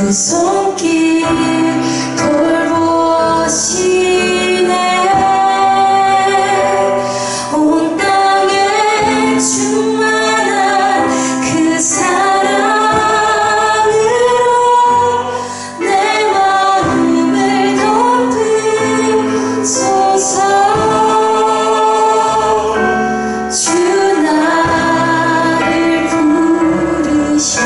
두 손길 돌보시네. 온 땅에 충만한 그 사랑으로 내 마음을 덮으소서. 주 나를 부르셨네.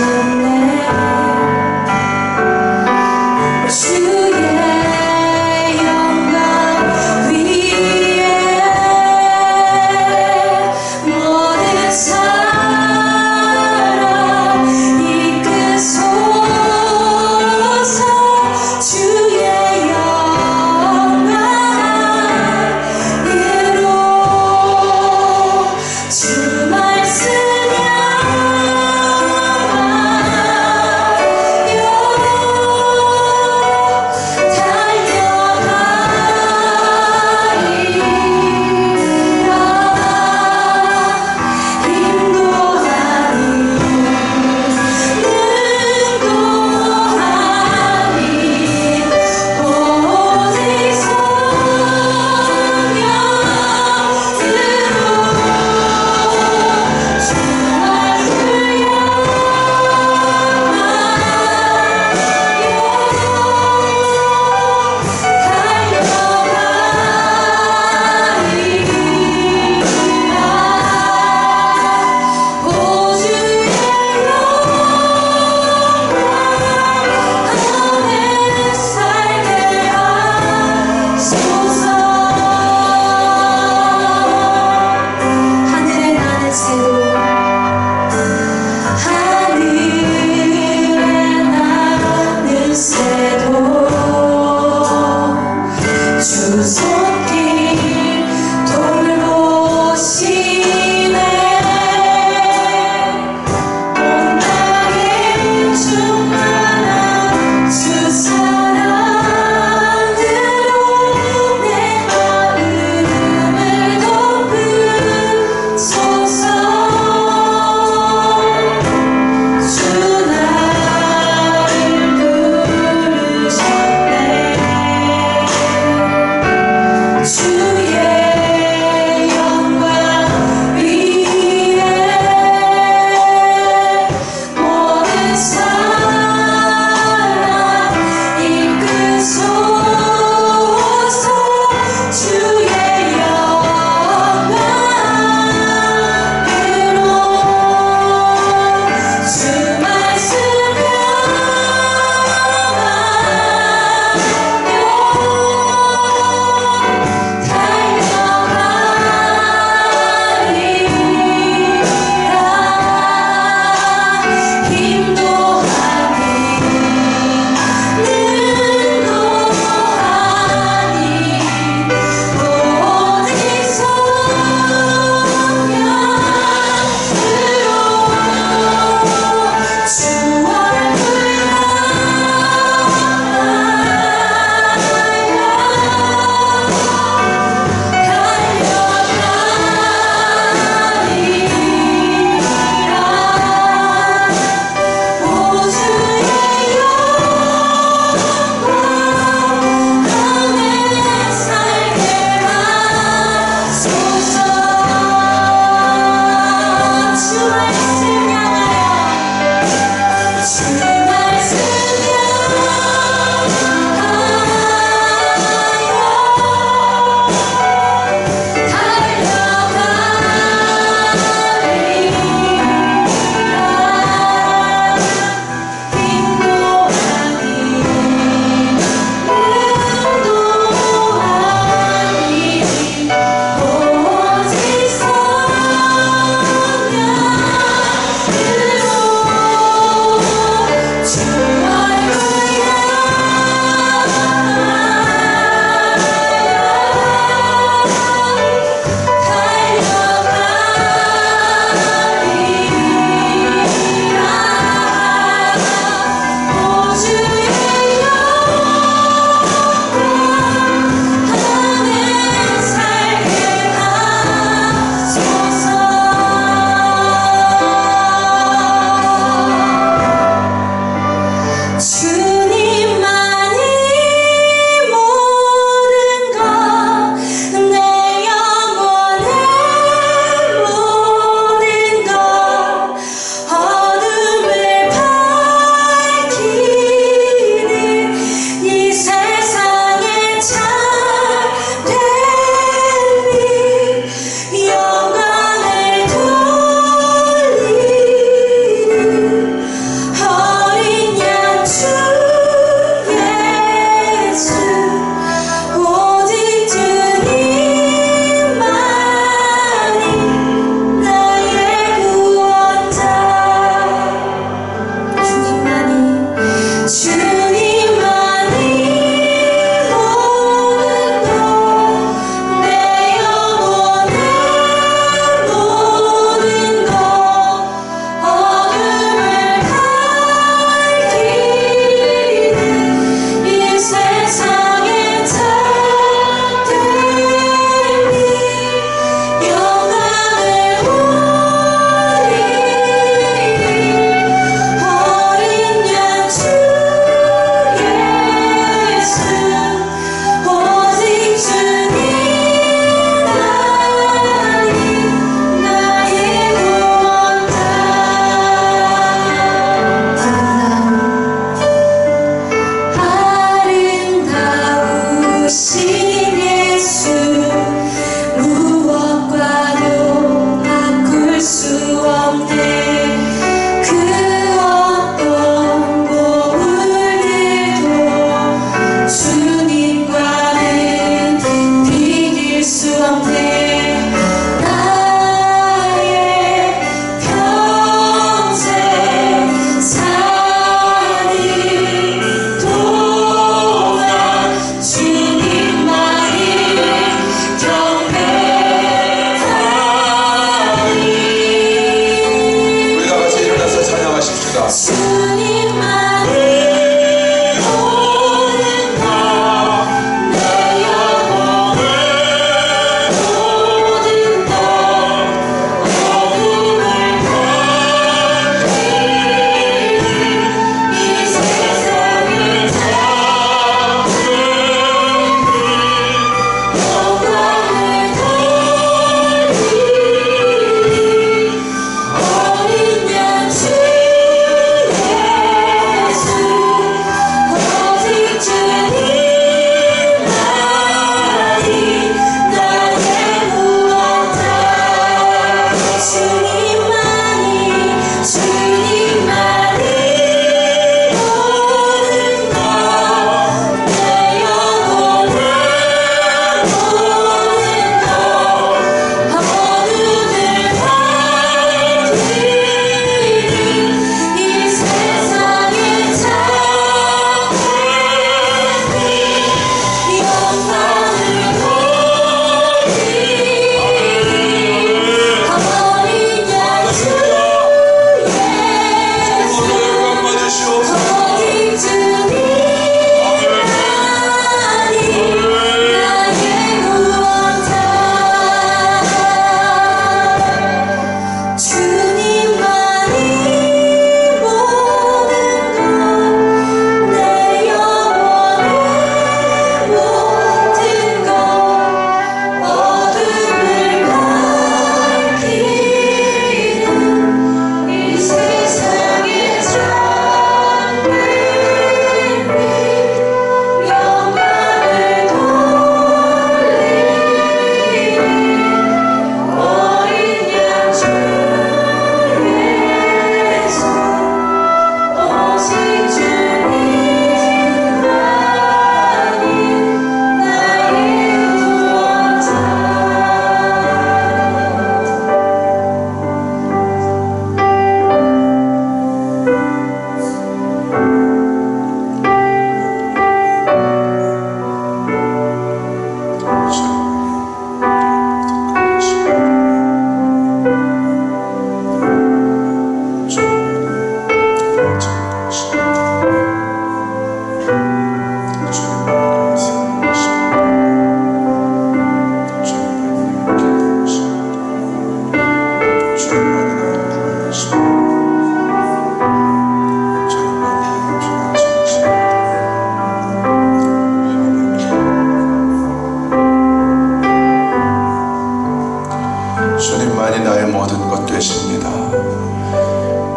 주님만이 나의 모든 것 되십니다.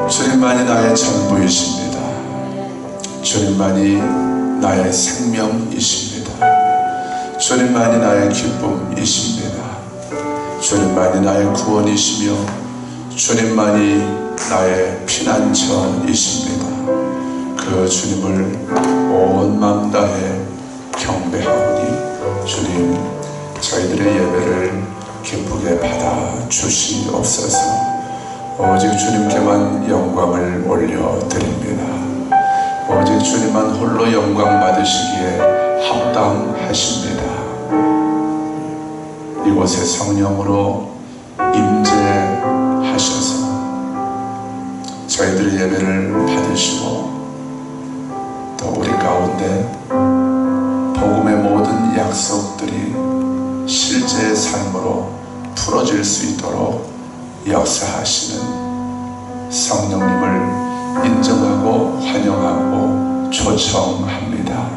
주님만이 나의 전부이십니다. 주님만이 나의 생명이십니다. 주님만이 나의 기쁨이십니다. 주님만이 나의 구원이시며 주님만이 나의 피난처이십니다. 그 주님을 온 마음 다해 경배하오니 주님, 저희들의 예배를 기쁘게 받아 주시옵소서. 오직 주님께만 영광을 올려드립니다. 오직 주님만 홀로 영광 받으시기에 합당하십니다. 이곳에 성령으로 임재하셔서 저희들의 예배를 받으시고 또 우리 가운데 복음의 모든 약속들이 실제의 삶으로 풀어질 수 있도록 역사하시는 성령님을 인정하고 환영하고 초청합니다.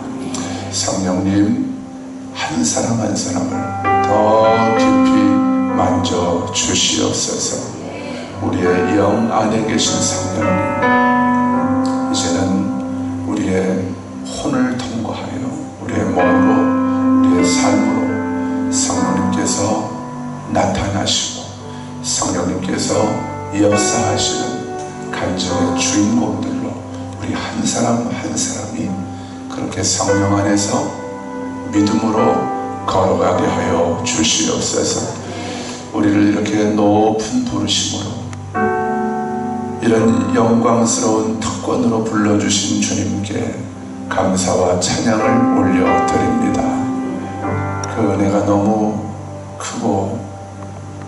성령님, 한 사람 한 사람을 더 깊이 만져 주시옵소서. 우리의 영 안에 계신 성령님, 이제는 우리의 혼을 통과하여 우리의 몸으로, 우리의 삶으로 성령님께서 나타나시고 성령님께서 역사하시는 간절의 주인공들로 우리 한 사람 한 사람이 그렇게 성령 안에서 믿음으로 걸어가게 하여 주시옵소서. 우리를 이렇게 높은 부르심으로 이런 영광스러운 특권으로 불러주신 주님께 감사와 찬양을 올려드립니다. 그 은혜가 너무 크고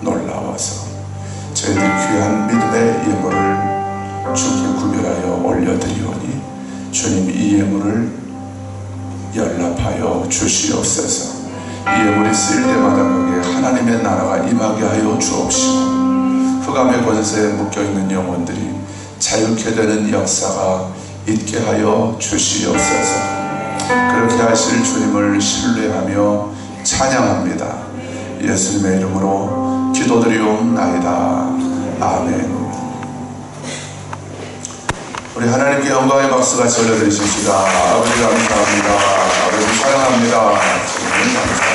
놀라워서 저희들 귀한 믿음의 예물을 주께 구별하여 올려드리오니 주님 이 예물을 연락하여 주시옵소서. 이 예물이 쓰일 때마다 거기에 하나님의 나라가 임하게 하여 주옵시고 흑암의 권세에 묶여있는 영혼들이 자유케 되는 역사가 있게 하여 주시옵소서. 그렇게 하실 주님을 신뢰하며 찬양합니다. 예수님의 이름으로 기도드리옵나이다. 아멘. 우리 하나님께 영광의 박수 같이 올려드리십시다. 아버지 감사합니다. 아버지 사랑합니다. 주님 감사합니다.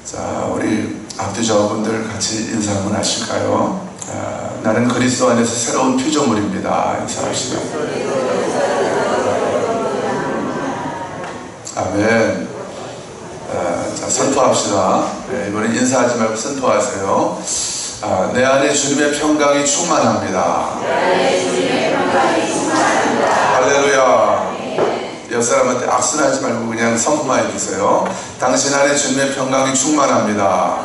자, 우리 앞뒤좌우분들 같이 인사 한번 하실까요? 나는 그리스도 안에서 새로운 피조물입니다. 인사하시죠. 아멘. 자, 선포합시다. 이번엔 인사하지 말고 선포하세요. 내 안에 주님의 평강이 충만합니다. 할렐루야. 옆 사람한테 악순하지 말고 그냥 선포만 해주세요. 당신 안에 주님의 평강이 충만합니다.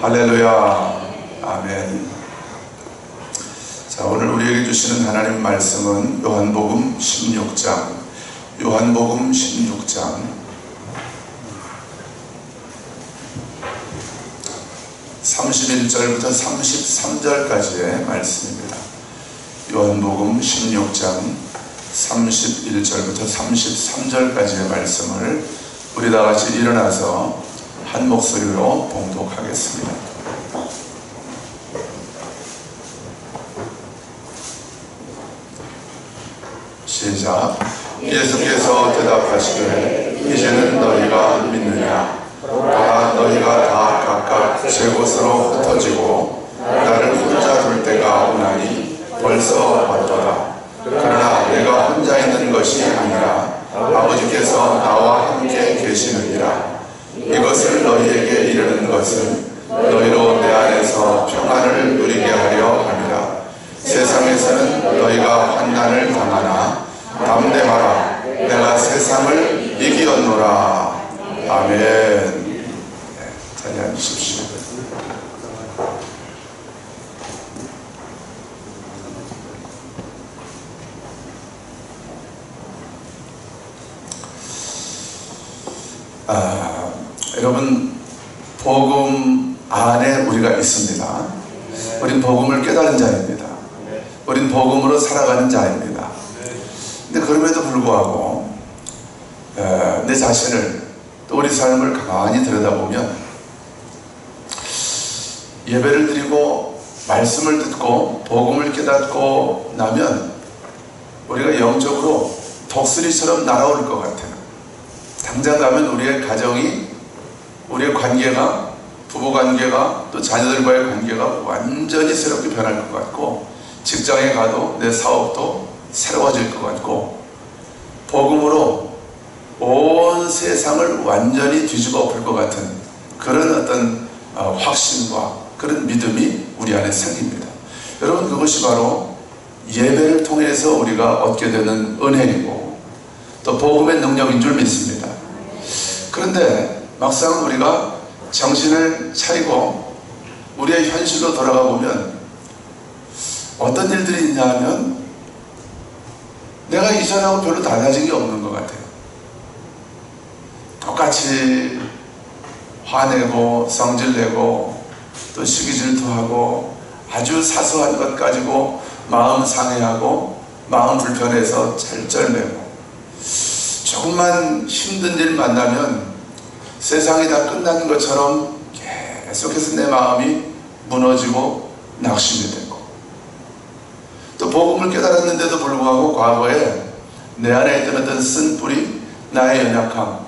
할렐루야. 아멘. 자, 오늘 우리에게 주시는 하나님 말씀은 요한복음 16장 31절부터 33절까지의 말씀입니다. 요한복음 16장 31절부터 33절까지의 말씀을 우리 다같이 일어나서 한 목소리로 봉독하겠습니다. 시작. 예수께서 대답하시되 이제는 너희가 믿느냐? 다 너희가 다 각각 제 곳으로 흩어지고 나를 혼자 둘 때가 오나니 벌써 왔도다. 그러나 내가 혼자 있는 것이 아니라 아버지께서 나와 함께 계시느니라. 이것을 너희에게 이르는 것은 너희로 내 안에서 평안을 누리게 하려 함이라. 세상에서는 너희가 환난을 당하나 담대하라. 내가 세상을 이기었노라. 아멘. 자리 앉으십시오. 여러분, 복음 안에 우리가 있습니다. 우린 복음을 깨달은 자입니다. 우린 복음으로 살아가는 자입니다. 근데 그럼에도 불구하고 내 자신을 또 우리 삶을 가만히 들여다보면 예배를 드리고 말씀을 듣고 복음을 깨닫고 나면 우리가 영적으로 독수리처럼 날아오를 것 같아요. 당장 가면 우리의 가정이, 우리의 관계가, 부부관계가, 또 자녀들과의 관계가 완전히 새롭게 변할 것 같고, 직장에 가도 내 사업도 새로워질 것 같고, 복음으로 온 세상을 완전히 뒤집어 엎을 것 같은 그런 어떤 확신과 그런 믿음이 우리 안에 생깁니다. 여러분, 그것이 바로 예배를 통해서 우리가 얻게 되는 은혜이고 또 복음의 능력인 줄 믿습니다. 그런데 막상 우리가 정신을 차리고 우리의 현실로 돌아가 보면 어떤 일들이 있냐 하면 내가 이전하고 별로 달라진 게 없는 것 같아요. 똑같이 화내고 성질내고 또 시기질투하고 아주 사소한 것 가지고 마음 상해하고 마음 불편해서 쩔쩔매고 조금만 힘든 일 만나면 세상이 다 끝난 것처럼 계속해서 내 마음이 무너지고 낙심이 되고, 또 복음을 깨달았는데도 불구하고 과거에 내 안에 있던 어떤 쓴뿌리, 나의 연약함,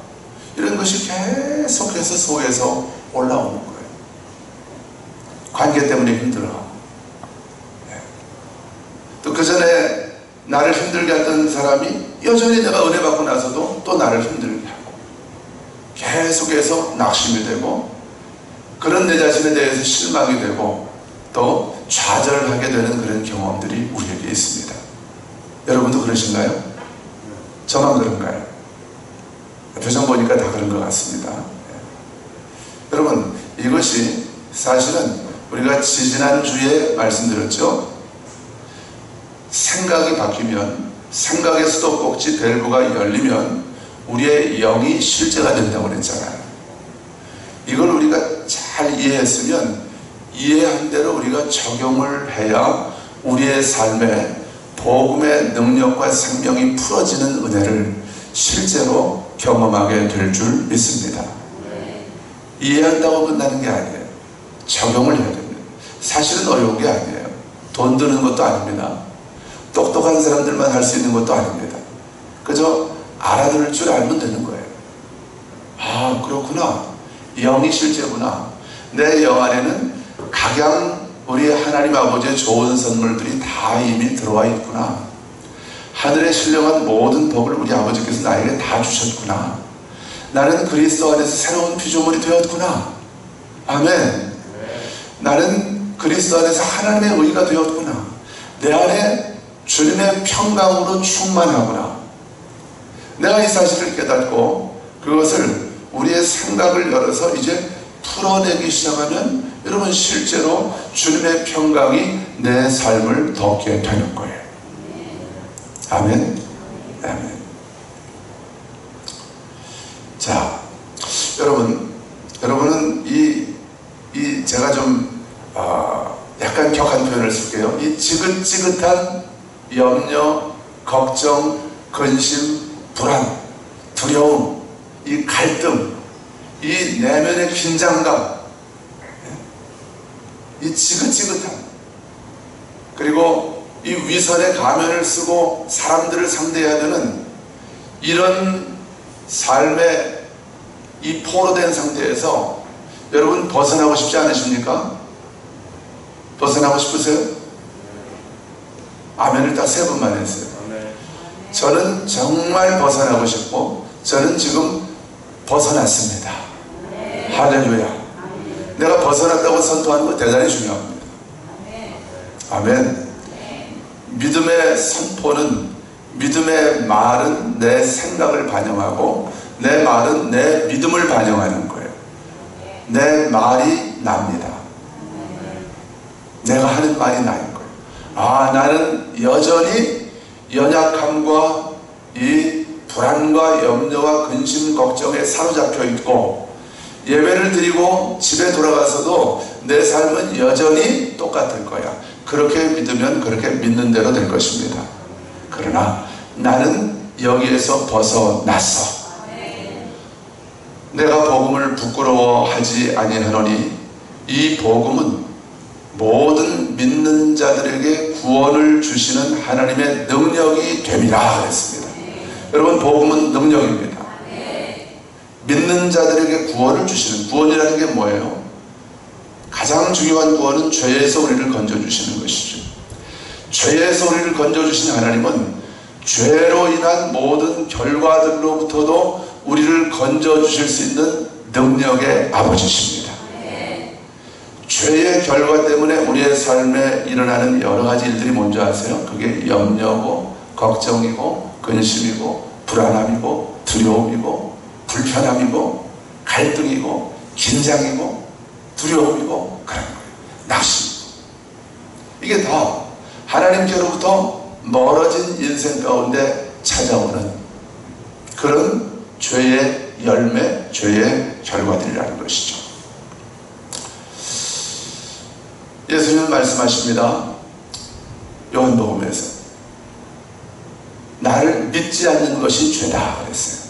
이런 것이 계속해서 속에서 올라오는 거예요. 관계 때문에 힘들어하고, 또 그 전에 나를 힘들게 했던 사람이 여전히 내가 은혜 받고 나서도 또 나를 힘들게 하고, 계속해서 낙심이 되고, 그런 내 자신에 대해서 실망이 되고 또 좌절하게 되는 그런 경험들이 우리에게 있습니다. 여러분도 그러신가요? 저만 그런가요? 표정 보니까 다 그런 것 같습니다. 여러분, 이것이 사실은 우리가 지지난주에 말씀드렸죠. 생각이 바뀌면, 생각의 수도꼭지 밸브가 열리면 우리의 영이 실제가 된다고 그랬잖아요. 이걸 우리가 잘 이해했으면 이해한 대로 우리가 적용을 해야 우리의 삶에 복음의 능력과 생명이 풀어지는 은혜를 실제로 경험하게 될 줄 믿습니다. 이해한다고 끝나는 게 아니에요. 적용을 해야 됩니다. 사실은 어려운 게 아니에요. 돈 드는 것도 아닙니다. 똑똑한 사람들만 할 수 있는 것도 아닙니다. 그저 알아들을 줄 알면 되는 거예요. 아, 그렇구나. 영이 실제구나. 내 영 안에는 각양 우리 하나님 아버지의 좋은 선물들이 다 이미 들어와 있구나. 하늘에 신령한 모든 복을 우리 아버지께서 나에게 다 주셨구나. 나는 그리스도 안에서 새로운 피조물이 되었구나. 아멘. 나는 그리스도 안에서 하나님의 의가 되었구나. 내 안에 주님의 평강으로 충만하구나. 내가 이 사실을 깨닫고 그것을 우리의 생각을 열어서 이제 풀어내기 시작하면 여러분 실제로 주님의 평강이 내 삶을 덮게 되는 거예요. 아멘. 아멘. 자, 여러분은 제가 좀 약간 격한 표현을 쓸게요. 이 지긋지긋한 염려, 걱정, 근심, 불안, 두려움, 이 갈등, 이 내면의 긴장감, 이 지긋지긋함, 그리고 이 위선의 가면을 쓰고 사람들을 상대해야 되는 이런 삶의 이 포로된 상태에서 여러분 벗어나고 싶지 않으십니까? 벗어나고 싶으세요? 아멘을 딱 3번만 했어요. 저는 정말 벗어나고 싶고 저는 지금 벗어났습니다. 할렐루야. 내가 벗어났다고 선포하는 거 대단히 중요합니다. 아멘. 믿음의 선포는, 믿음의 말은 내 생각을 반영하고 내 말은 내 믿음을 반영하는 거예요. 내 말이 납니다. 내가 하는 말이 나인 거예요. 아, 나는 여전히 연약함과 이 불안과 염려와 근심 걱정에 사로잡혀 있고 예배를 드리고 집에 돌아가서도 내 삶은 여전히 똑같을 거야. 그렇게 믿으면 그렇게 믿는 대로 될 것입니다. 그러나 나는 여기에서 벗어났어. 내가 복음을 부끄러워하지 아니하노니 이 복음은 모든 믿는 자들에게 구원을 주시는 하나님의 능력이 됨이라 그랬습니다. 여러분, 복음은 능력입니다. 믿는 자들에게 구원을 주시는, 구원이라는 게 뭐예요? 가장 중요한 구원은 죄에서 우리를 건져주시는 것이죠. 죄에서 우리를 건져주신 하나님은 죄로 인한 모든 결과들로부터도 우리를 건져주실 수 있는 능력의 아버지십니다. 죄의 결과 때문에 우리의 삶에 일어나는 여러 가지 일들이 뭔지 아세요? 그게 염려고 걱정이고 근심이고 불안함이고 두려움이고 불편함이고 갈등이고 긴장이고 두려움이고 그런 거예요. 낙심이고. 이게 다 하나님께로부터 멀어진 인생 가운데 찾아오는 그런 죄의 열매, 죄의 결과들이라는 것이죠. 예수님은 말씀하십니다. 요한복음에서 나를 믿지 않는 것이 죄다 그랬어요.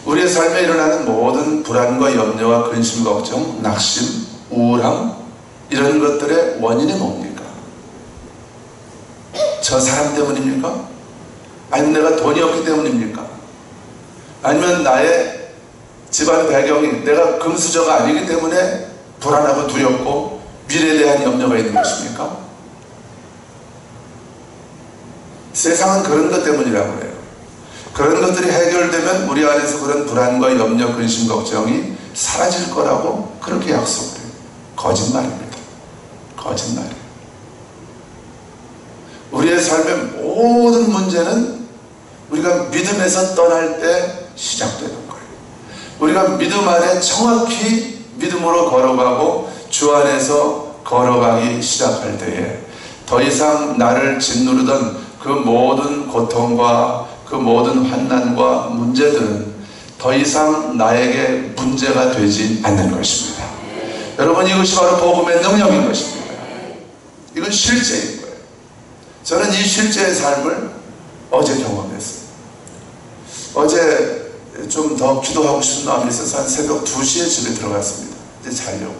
우리의 삶에 일어나는 모든 불안과 염려와 근심, 걱정, 낙심, 우울함 이런 것들의 원인이 뭡니까? 저 사람 때문입니까? 아니면 내가 돈이 없기 때문입니까? 아니면 나의 집안 배경이 내가 금수저가 아니기 때문에 불안하고 두렵고 미래에 대한 염려가 있는 것입니까? 세상은 그런 것 때문이라고 해요. 그런 것들이 해결되면 우리 안에서 그런 불안과 염려, 근심, 걱정이 사라질 거라고 그렇게 약속을 해요. 거짓말입니다. 거짓말이에요. 우리의 삶의 모든 문제는 우리가 믿음에서 떠날 때 시작되는 거예요. 우리가 믿음 안에 정확히 믿음으로 걸어가고 주 안에서 걸어가기 시작할 때에 더 이상 나를 짓누르던 그 모든 고통과 그 모든 환난과 문제들은 더 이상 나에게 문제가 되지 않는 것입니다. 여러분, 이것이 바로 복음의 능력인 것입니다. 이건 실제인 거예요. 저는 이 실제의 삶을 어제 경험했어요. 어제 좀 더 기도하고 싶은 마음이 있어서 한 새벽 2시에 집에 들어갔습니다. 이제 자려고.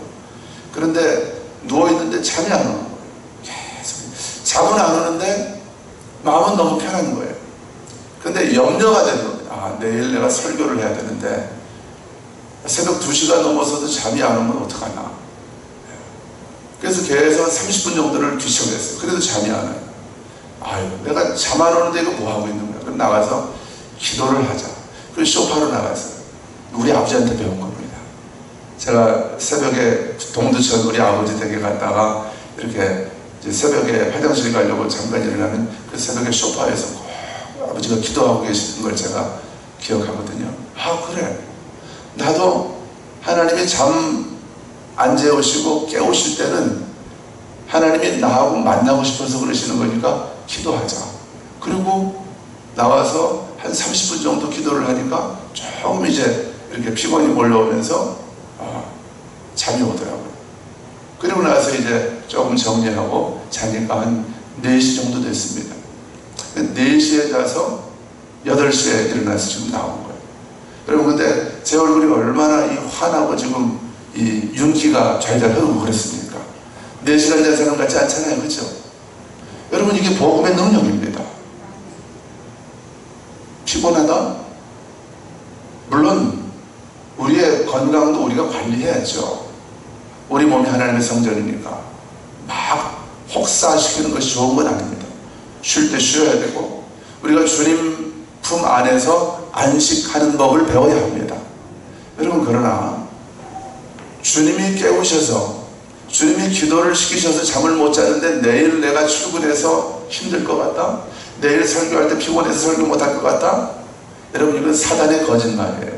그런데 누워있는데 잠이 안 오는 거예요. 계속. 잠은 안 오는데 마음은 너무 편한 거예요. 근데 염려가 되는 겁니다. 아, 내일 내가 설교를 해야 되는데 새벽 2시가 넘어서도 잠이 안 오면 어떡하나. 그래서 계속 30분 정도를 뒤척였어요. 그래도 잠이 안 와요. 아유, 내가 잠 안 오는데 이거 뭐 하고 있는 거야. 그럼 나가서 기도를 하자. 그래서 소파로 나갔어요. 우리 아버지한테 배운 겁니다. 제가 새벽에 동두천 우리 아버지 댁에 갔다가 이렇게 이제 새벽에 화장실 가려고 잠깐 일어나면 그 새벽에 소파에서 꼭 아버지가 기도하고 계시는 걸 제가 기억하거든요. 아, 그래. 나도 하나님이 잠 안 재우시고 깨우실 때는 하나님이 나하고 만나고 싶어서 그러시는 거니까 기도하자. 그리고 나와서 한 30분 정도 기도를 하니까 조금 이제 이렇게 피곤이 몰려오면서 잠이 오더라고요. 그리고 나서 이제 조금 정리하고 자니까 한 4시 정도 됐습니다. 4시에 가서 8시에 일어나서 지금 나온 거예요. 여러분, 근데 제 얼굴이 얼마나 이 화나고 지금 이 윤기가 잘잘 흐르고 그랬습니까? 4시간 된 사람 같지 않잖아요. 그렇죠? 여러분, 이게 복음의 능력입니다. 피곤하다? 물론 우리의 건강도 우리가 관리해야죠. 우리 몸이 하나님의 성전이니까 막 혹사시키는 것이 좋은 건 아닙니다. 쉴 때 쉬어야 되고 우리가 주님 품 안에서 안식하는 법을 배워야 합니다. 여러분, 그러나 주님이 깨우셔서 주님이 기도를 시키셔서 잠을 못 자는데 내일 내가 출근해서 힘들 것 같다? 내일 설교할 때 피곤해서 설교 못할 것 같다? 여러분, 이건 사단의 거짓말이에요.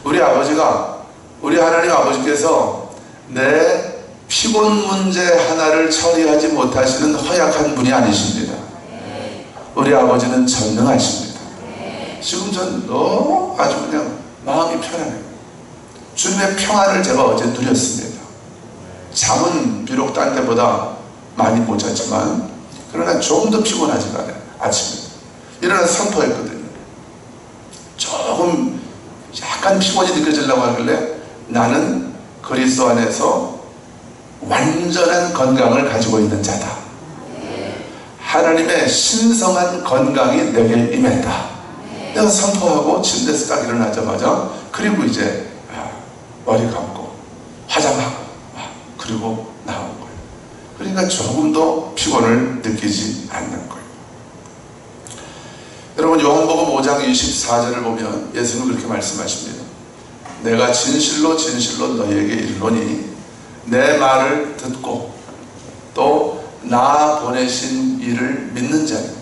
우리 아버지가, 우리 하나님 아버지께서 내 피곤 문제 하나를 처리하지 못하시는 허약한 분이 아니십니다. 우리 아버지는 전능하십니다. 지금 전 너무 아주 그냥 마음이 편안해요. 주님의 평안을 제가 어제 누렸습니다. 잠은 비록 딴 때보다 많이 못 잤지만 그러나 조금 더 피곤하지가 않아요. 아침에 일어나서 선포했거든요. 조금 약간 피곤이 느껴지려고 하길래 나는 그리스도 안에서 완전한 건강을 가지고 있는 자다. 하나님의 신성한 건강이 내게 임했다. 내가 선포하고 침대에서 딱 일어나자마자 그리고 이제 머리 감고 화장하고 그리고 나온 거예요. 그러니까 조금도 피곤을 느끼지 않는 거예요. 여러분, 요한복음 5장 24절을 보면 예수님은 그렇게 말씀하십니다. 내가 진실로 진실로 너희에게 이르노니 내 말을 듣고 또 나 보내신 이를 믿는 자는,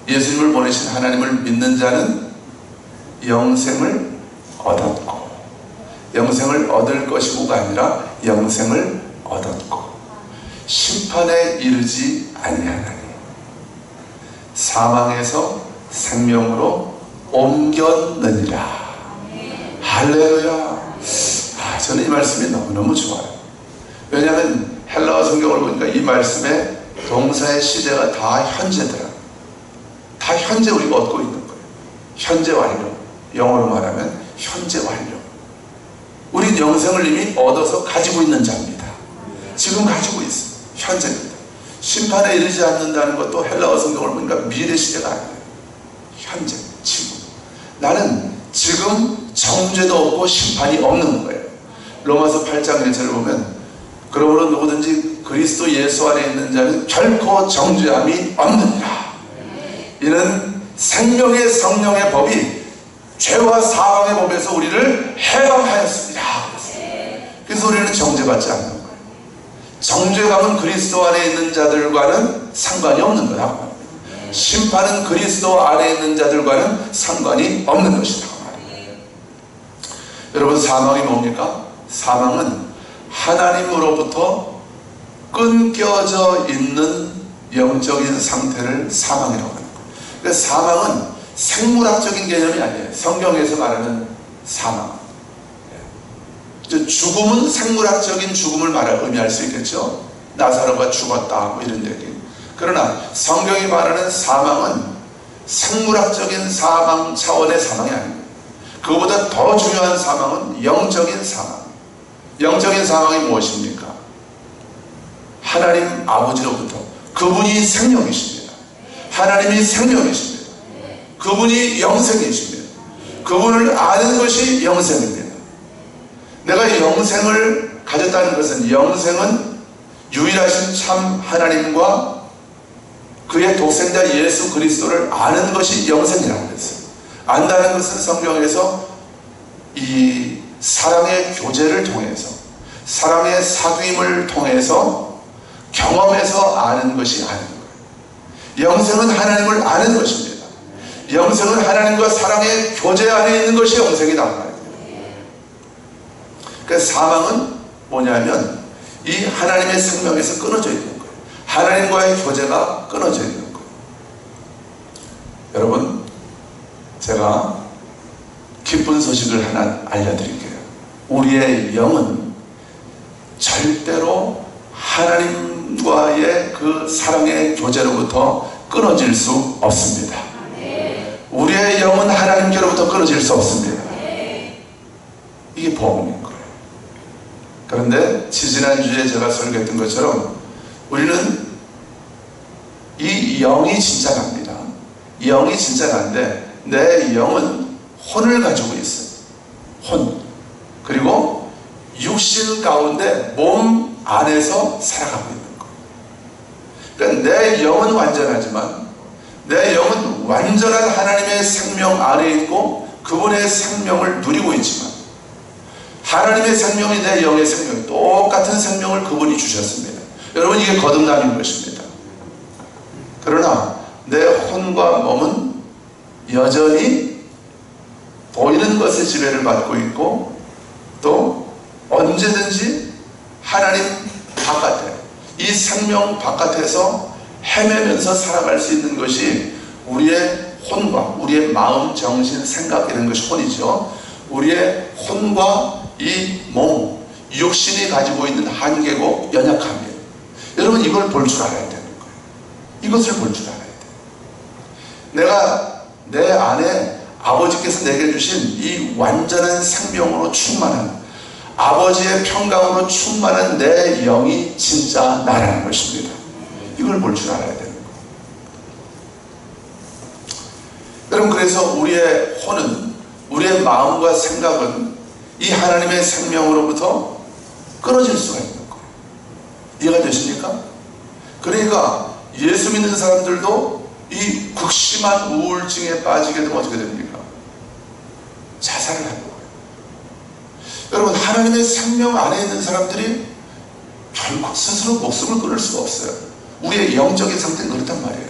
예수님을 보내신 하나님을 믿는 자는 영생을 얻었고, 영생을 얻을 것이고가 아니라 영생을 얻었고 심판에 이르지 아니하나니 사망에서 생명으로 옮겼느니라. 할렐루야. 저는 이 말씀이 너무너무 좋아요. 왜냐하면 헬라어 성경을 보니까 이 말씀에 동사의 시제가 다 현재더라. 다 현재 우리가 얻고 있는 거예요. 현재 완료. 영어로 말하면 현재 완료. 우린 영생을 이미 얻어서 가지고 있는 자입니다. 지금 가지고 있어요. 현재입니다. 심판에 이르지 않는다는 것도 헬라어 성경을 보니까 미래 시제가 아니에요. 현재, 지금. 나는 지금 정죄도 없고 심판이 없는 거예요. 로마서 8장 1절을 보면 그러므로 누구든지 그리스도 예수 안에 있는 자는 결코 정죄함이 없느니라. 이는 생명의 성령의 법이 죄와 사망의 법에서 우리를 해방하였습니다. 그래서 우리는 정죄받지 않는 거예요. 정죄감은 그리스도 안에 있는 자들과는 상관이 없는 거다. 심판은 그리스도 안에 있는 자들과는 상관이 없는 것이다. 여러분, 사망이 뭡니까? 사망은 하나님으로부터 끊겨져 있는 영적인 상태를 사망이라고 합니다. 그러니까 사망은 생물학적인 개념이 아니에요. 성경에서 말하는 사망. 죽음은 생물학적인 죽음을 의미할 수 있겠죠. 나사로가 죽었다 뭐 이런 얘기. 그러나 성경이 말하는 사망은 생물학적인 사망 차원의 사망이 아닙니다. 그거보다 더 중요한 사망은 영적인 사망. 영적인 사망이 무엇입니까? 하나님 아버지로부터, 그분이 생명이십니다. 하나님이 생명이십니다. 그분이 영생이십니다. 그분을 아는 것이 영생입니다. 내가 영생을 가졌다는 것은, 영생은 유일하신 참 하나님과 그의 독생자 예수 그리스도를 아는 것이 영생이라는 것이에요. 안다는 것은 성경에서 이 사랑의 교제를 통해서, 사랑의 사귐을 통해서 경험해서 아는 것이 아닌 거예요. 영생은 하나님을 아는 것입니다. 영생은 하나님과 사랑의 교제 안에 있는 것이 영생이다. 그러니까 사망은 뭐냐면 이 하나님의 생명에서 끊어져 있는 거예요. 하나님과의 교제가 끊어져 있는 거예요. 여러분, 제가 기쁜 소식을 하나 알려드릴게요. 우리의 영은 절대로 하나님과의 그 사랑의 교제로부터 끊어질 수 없습니다. 우리의 영은 하나님께로부터 끊어질 수 없습니다. 이게 복음인 거예요. 그런데 지지난주에 제가 설교했던 것처럼 우리는 이 영이 진짜 납니다. 영이 진짜 난데 내 영은 혼을 가지고 있어요. 혼. 그리고 육신 가운데 몸 안에서 살아가고 있는 거예요. 그러니까 내 영은 완전하지만 내 영은 완전한 하나님의 생명 안에 있고 그분의 생명을 누리고 있지만 하나님의 생명이 내 영의 생명, 똑같은 생명을 그분이 주셨습니다. 여러분, 이게 거듭남인 것입니다. 그러나 내 혼과 몸은 여전히 보이는 것의 지배를 받고 있고 또 언제든지 하나님 바깥에, 이 생명 바깥에서 헤매면서 살아갈 수 있는 것이 우리의 혼과 우리의 마음, 정신, 생각 이런 것이 혼이죠. 우리의 혼과 이 몸, 육신이 가지고 있는 한계고 연약함이에요. 여러분, 이걸 볼 줄 알아야 되는 거예요. 이것을 볼 줄 알아야 돼요. 내가 내 안에 아버지께서 내게 주신 이 완전한 생명으로 충만한, 아버지의 평강으로 충만한 내 영이 진짜 나라는 것입니다. 이걸 볼 줄 알아야 되는 거예요. 여러분, 그래서 우리의 혼은, 우리의 마음과 생각은 이 하나님의 생명으로부터 끊어질 수가 있는 거예요. 이해가 되십니까? 그러니까 예수 믿는 사람들도 이 극심한 우울증에 빠지게 되면 어떻게 됩니까? 자살을 하는 거예요. 여러분, 하나님의 생명 안에 있는 사람들이 결국 스스로 목숨을 끊을 수가 없어요. 우리의 영적인 상태는 그렇단 말이에요.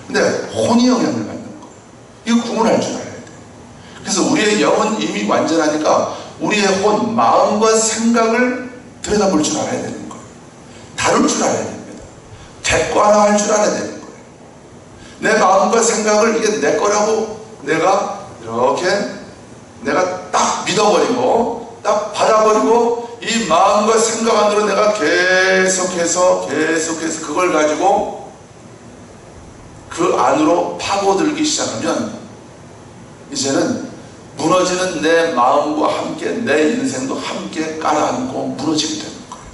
근데 혼이 영향을 받는 거, 이거 구분할 줄 알아야 돼요. 그래서 우리의 영은 이미 완전하니까 우리의 혼, 마음과 생각을 들여다볼 줄 알아야 되는 거예요. 다룰 줄 알아야 됩니다. 객관화할 줄 알아야 되는 거예요. 내 마음과 생각을 이게 내 거라고 내가 이렇게 내가 딱 믿어버리고 딱 받아버리고 이 마음과 생각 안으로 내가 계속해서 그걸 가지고 그 안으로 파고들기 시작하면 이제는 무너지는 내 마음과 함께 내 인생도 함께 깔아앉고 무너지게 되는 거예요.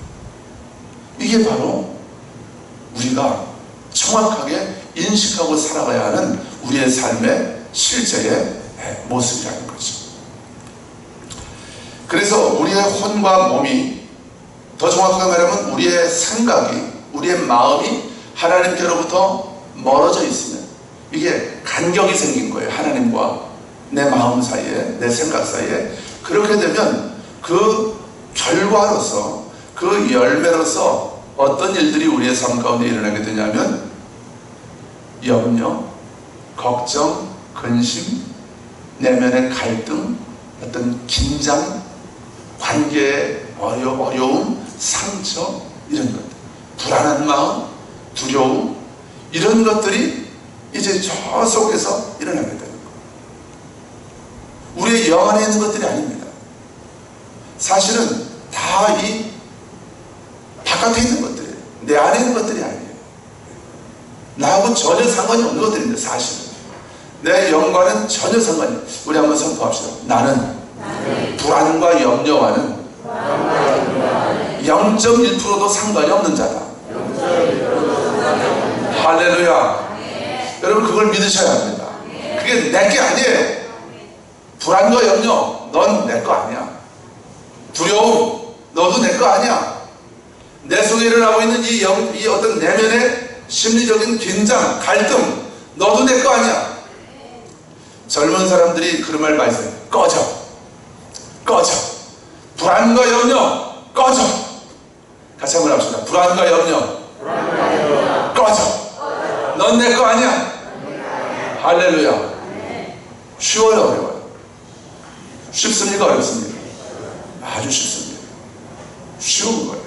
이게 바로 우리가 정확하게 인식하고 살아가야 하는 우리의 삶의 실제의 모습이라는 거죠. 그래서 우리의 혼과 몸이, 더 정확하게 말하면 우리의 생각이, 우리의 마음이 하나님께로부터 멀어져 있으면 이게 간격이 생긴 거예요. 하나님과 내 마음 사이에, 내 생각 사이에. 그렇게 되면 그 결과로서, 그 열매로서 어떤 일들이 우리의 삶 가운데 일어나게 되냐면 염려, 걱정, 근심, 내면의 갈등, 어떤 긴장, 관계의 어려움, 상처, 이런 것들, 불안한 마음, 두려움, 이런 것들이 이제 저 속에서 일어나게 되는 거예요. 우리의 영 안에 있는 것들이 아닙니다. 사실은 다 이 바깥에 있는 것들이에요. 내 안에 있는 것들이 아니에요. 나하고 전혀 상관이 없는 것들인데, 사실은 내 영과는 전혀 상관이 없어요. 우리 한번 선포합시다. 나는 불안과 염려와는 0.1%도 상관이 없는 자다. 할렐루야. 여러분, 그걸 믿으셔야 합니다. 그게 내 게 아니에요. 불안과 염려, 넌 내 거 아니야. 두려움, 너도 내 거 아니야. 내 속에 일어나고 있는 이 어떤 내면의 심리적인 긴장, 갈등, 너도 내 거 아니야. 젊은 사람들이 그런 말 많이 써요. 꺼져. 꺼져. 불안과 염려, 꺼져. 같이 한번 합시다. 불안과 염려, 꺼져. 넌 내 거 아니야. 할렐루야. 쉬워요, 어려워요? 쉽습니까, 어렵습니까? 아주 쉽습니다. 쉬운 거예요.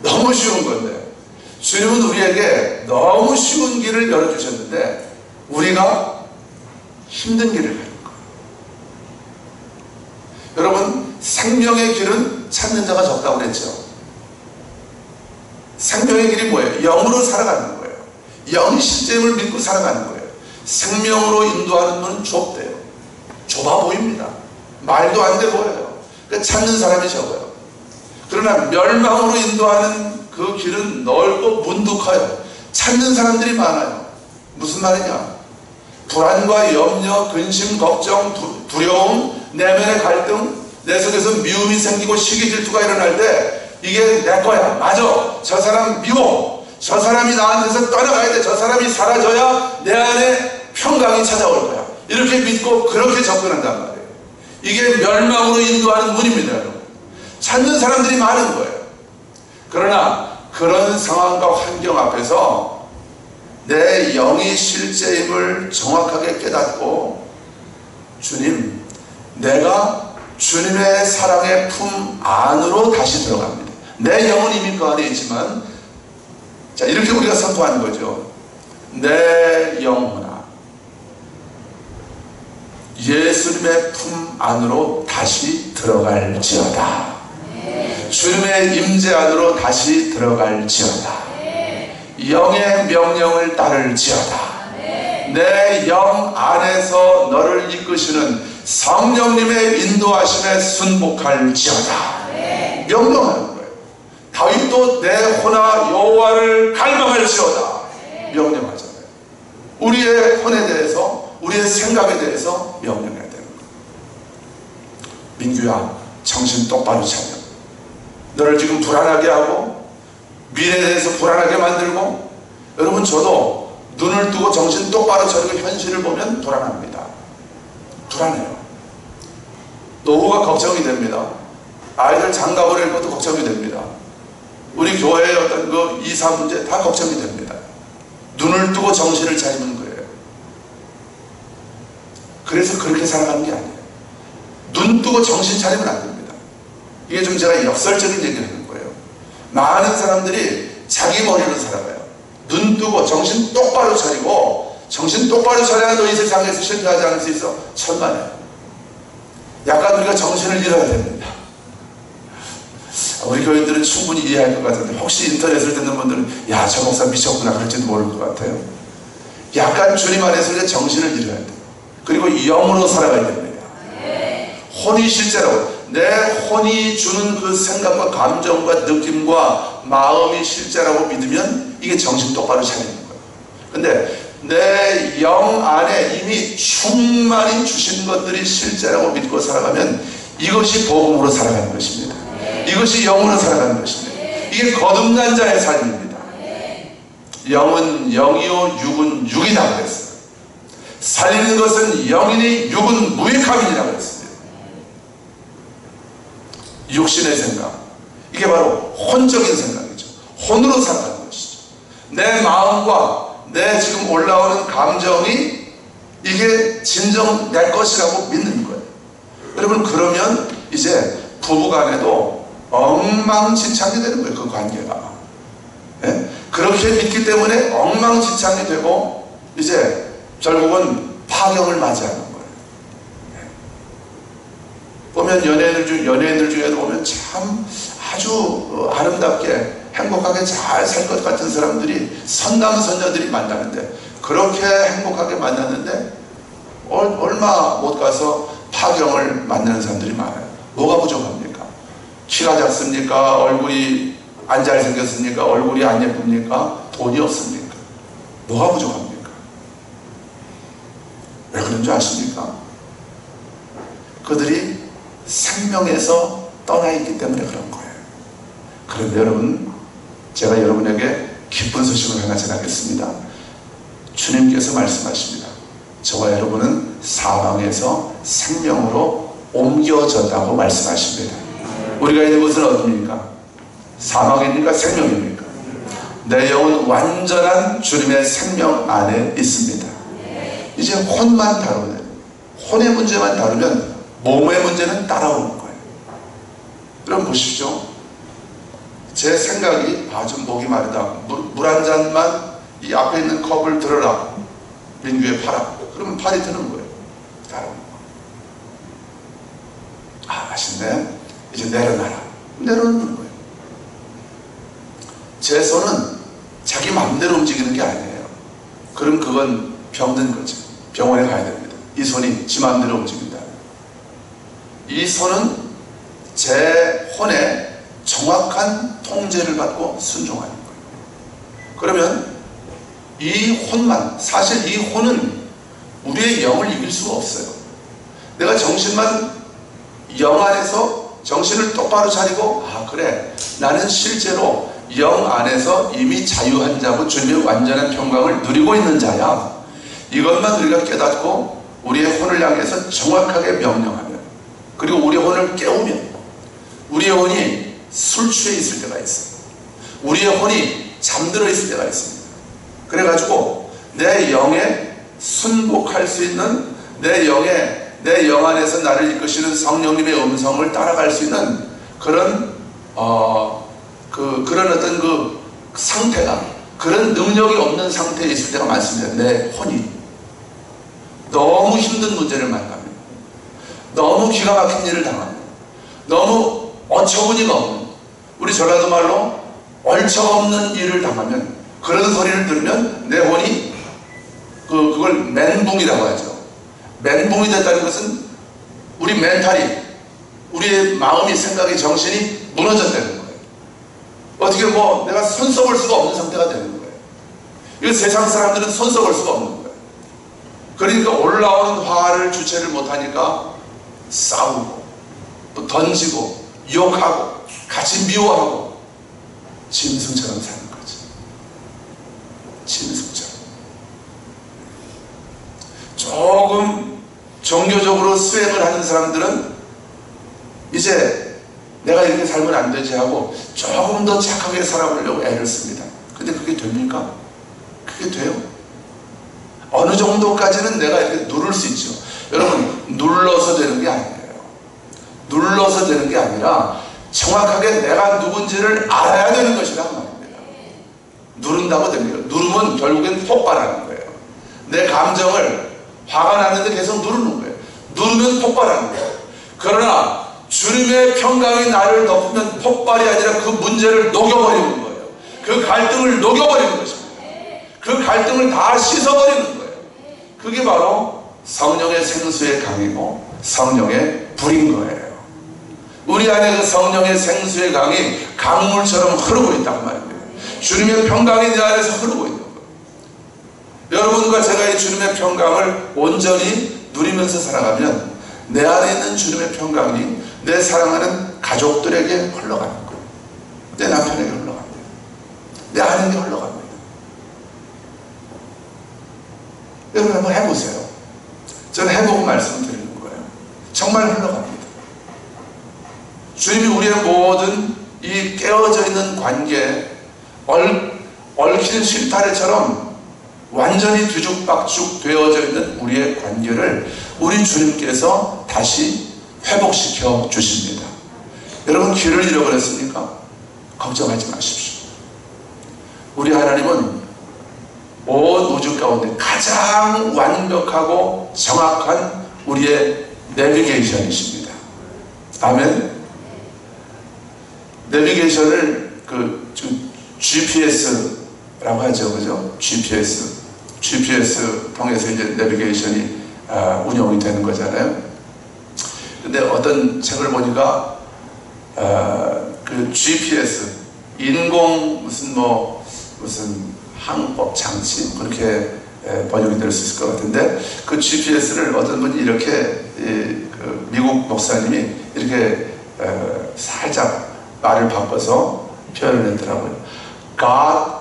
너무 쉬운 건데, 주님은 우리에게 너무 쉬운 길을 열어주셨는데 우리가 힘든 길을 가는 거예요. 여러분, 생명의 길은 찾는 자가 적다고 그랬죠. 생명의 길이 뭐예요? 영으로 살아가는 거예요. 영이 실제임을 믿고 살아가는 거예요. 생명으로 인도하는 문은 좁대요. 좁아 보입니다. 말도 안 돼 보여요. 그러니까 찾는 사람이 적어요. 그러나 멸망으로 인도하는 그 길은 넓고 문득해요. 찾는 사람들이 많아요. 무슨 말이냐? 불안과 염려, 근심, 걱정, 두려움, 내면의 갈등, 내 속에서 미움이 생기고 시기 질투가 일어날 때 이게 내 거야. 맞아. 저 사람 미워. 저 사람이 나한테서 떠나가야 돼. 저 사람이 사라져야 내 안에 평강이 찾아올 거야. 이렇게 믿고 그렇게 접근한단 말이에요. 이게 멸망으로 인도하는 문입니다, 여러분. 찾는 사람들이 많은 거예요. 그러나 그런 상황과 환경 앞에서 내 영이 실제임을 정확하게 깨닫고, 주님, 내가 주님의 사랑의 품 안으로 다시 들어갑니다. 내 영은 이미 그 안에 있지만, 자, 이렇게 우리가 선포하는 거죠. 내 영혼아, 예수님의 품 안으로 다시 들어갈지어다. 주님의 임재 안으로 다시 들어갈지어다. 영의 명령을 따를지어다. 내 영 안에서 너를 이끄시는 성령님의 인도하심에 순복할지어다. 명령하는 거예요. 다윗도 내 혼아 여호와를 갈망할지어다. 명령하잖아요. 우리의 혼에 대해서, 우리의 생각에 대해서 명령해야 되는 거예요. 민규야, 정신 똑바로 차려. 너를 지금 불안하게 하고 미래에 대해서 불안하게 만들고, 여러분, 저도 눈을 뜨고 정신 똑바로 차리고 현실을 보면 불안합니다. 불안해요. 노후가 걱정이 됩니다. 아이들 장가 보낼 것도 걱정이 됩니다. 우리 교회의 어떤 그 이사 문제 다 걱정이 됩니다. 눈을 뜨고 정신을 차리는 거예요. 그래서 그렇게 살아가는 게 아니에요. 눈 뜨고 정신 차리면 안 됩니다. 이게 좀 제가 역설적인 얘기를 하는 거예요. 많은 사람들이 자기 머리로 살아가요. 눈 뜨고 정신 똑바로 차리고, 정신 똑바로 차려야 너 이 세상에서 실패하지 않을 수 있어. 천만에요. 약간 우리가 정신을 잃어야 됩니다. 우리 교인들은 충분히 이해할 것 같은데, 혹시 인터넷을 듣는 분들은 야, 저 목사 미쳤구나 그럴지도 모를 것 같아요. 약간 주님 안에서 이제 정신을 잃어야 돼요. 그리고 영으로 살아가야 됩니다. 혼이 실제로, 내 혼이 주는 그 생각과 감정과 느낌과 마음이 실제라고 믿으면 이게 정신 똑바로 차리는 거예요. 근데 내 영 안에 이미 충만히 주신 것들이 실제라고 믿고 살아가면 이것이 복음으로 살아가는 것입니다. 이것이 영으로 살아가는 것입니다. 이게 거듭난 자의 삶입니다. 영은 영이요 육은 육이다 그랬어요. 살리는 것은 영이니 육은 무익함이니라 그랬습니다. 육신의 생각, 이게 바로 혼적인 생각이죠. 혼으로 살아가는 것이죠. 내 마음과 내 지금 올라오는 감정이 이게 진정 내 것이라고 믿는 거예요. 여러분, 그러면 이제 부부간에도 엉망진창이 되는 거예요. 그 관계가. 예? 그렇게 믿기 때문에 엉망진창이 되고 이제 결국은 파경을 맞이하는 거예요. 예. 보면 연예인들 중에도 보면 참 아주 아름답게 행복하게 잘 살 것 같은 사람들이 선남선녀들이 만나는데, 그렇게 행복하게 만났는데 얼마 못 가서 파경을 만나는 사람들이 많아요. 뭐가 부족합니까? 키가 작습니까? 얼굴이 안 잘생겼습니까? 얼굴이 안 예쁩니까? 돈이 없습니까? 뭐가 부족합니까? 왜 그런 줄 아십니까? 그들이 생명에서 떠나 있기 때문에 그런 거예요. 그런데 여러분, 제가 여러분에게 기쁜 소식을 하나 전하겠습니다. 주님께서 말씀하십니다. 저와 여러분은 사망에서 생명으로 옮겨졌다고 말씀하십니다. 우리가 있는 곳은 어디입니까? 사망입니까? 생명입니까? 내 영은 완전한 주님의 생명 안에 있습니다. 이제 혼만 다루면, 혼의 문제만 다루면 몸의 문제는 따라오는 거예요. 여러분 보십시오. 제 생각이 좀 목이 마르다. 물 한 잔만 이 앞에 있는 컵을 들어라. 민규의 팔아. 그러면 팔이 드는 거예요. 따라오는 거예요. 맛있네. 이제 내려놔라. 내려놓는 거예요. 제 손은 자기 마음대로 움직이는 게 아니에요. 그럼 그건 병든 거죠. 병원에 가야 됩니다. 이 손이 지 마음대로 움직인다. 이 손은 제 혼에 정확한 통제를 받고 순종하는 거예요. 그러면 이 혼만, 사실 이 혼은 우리의 영을 이길 수가 없어요. 내가 정신만 영 안에서 정신을 똑바로 차리고, 그래, 나는 실제로 영 안에서 이미 자유한 자고 주님의 완전한 평강을 누리고 있는 자야. 이것만 우리가 깨닫고 우리의 혼을 향해서 정확하게 명령하면, 그리고 우리의 혼을 깨우면, 우리의 혼이 술 취해 있을 때가 있어요. 우리의 혼이 잠들어 있을 때가 있습니다. 그래가지고 내 영에 순복할 수 있는, 내 영 안에서 나를 이끄시는 성령님의 음성을 따라갈 수 있는 그런 그런 어떤 그 상태가, 그런 능력이 없는 상태에 있을 때가 많습니다. 내 혼이 너무 힘든 문제를 만나면, 너무 기가 막힌 일을 당하면, 너무 어처구니가 없는, 우리 전라도 말로 얼척없는 일을 당하면, 그런 소리를 들으면 내 혼이 그걸 멘붕이라고 하죠. 멘붕이 됐다는 것은 우리 멘탈이, 우리의 마음이, 생각이, 정신이 무너졌다는 거예요. 어떻게 내가 손 써볼 수가 없는 상태가 되는 거예요. 이거 세상 사람들은 손 써볼 수가 없는 거예요. 그러니까 올라오는 화를 주체를 못하니까 싸우고, 또 던지고, 욕하고, 같이 미워하고, 짐승처럼 사는 거죠. 짐승처럼. 조금 종교적으로 수행을 하는 사람들은 이제 내가 이렇게 살면 안 되지 하고 조금 더 착하게 살아보려고 애를 씁니다. 근데 그게 됩니까? 그게 돼요? 어느 정도까지는 내가 이렇게 누를 수 있죠. 여러분, 눌러서 되는 게 아니에요. 눌러서 되는 게 아니라 정확하게 내가 누군지를 알아야 되는 것이란 말입니다. 누른다고 됩니다. 누르면 결국엔 폭발하는 거예요. 내 감정을, 화가 나는데 계속 누르는 거예요. 누르면 폭발하는 거예요. 그러나 주님의 평강이 나를 덮으면 폭발이 아니라 그 문제를 녹여버리는 거예요. 그 갈등을 녹여버리는 것입니다. 그 갈등을 다 씻어버리는 거예요. 그게 바로 성령의 생수의 강이고 성령의 불인 거예요. 우리 안에 그 성령의 생수의 강이 강물처럼 흐르고 있단 말입니다. 주님의 평강이 내 안에서 흐르고 있는 거예요. 여러분과 제가 이 주님의 평강을 온전히 누리면서 살아가면 내 안에 있는 주님의 평강이 내 사랑하는 가족들에게 흘러가는 거예요. 내 남편에게 흘러갑니다. 내 아내에게 흘러갑니다. 여러분 한번 해보세요. 저는 해보고 말씀드리는 거예요. 정말 흘러갑니다. 주님이 우리의 모든 이 깨어져 있는 관계, 얽힌 실타래처럼 완전히 뒤죽박죽 되어져 있는 우리의 관계를 우리 주님께서 다시 회복시켜 주십니다. 여러분 길을 잃어버렸습니까? 걱정하지 마십시오. 우리 하나님은 온 우주 가운데 가장 완벽하고 정확한 우리의 내비게이션이십니다. 아멘. 내비게이션을 GPS라고 하죠, 그죠? GPS 통해서 이제 내비게이션이 운영이 되는 거잖아요. 근데 어떤 책을 보니까 그 GPS 인공 무슨 항법 장치 그렇게 번역이 될 수 있을 것 같은데 그 GPS를 어떤 분이 이렇게 그 미국 목사님이 이렇게 살짝 말을 바꿔서 표현을 했더라고요. God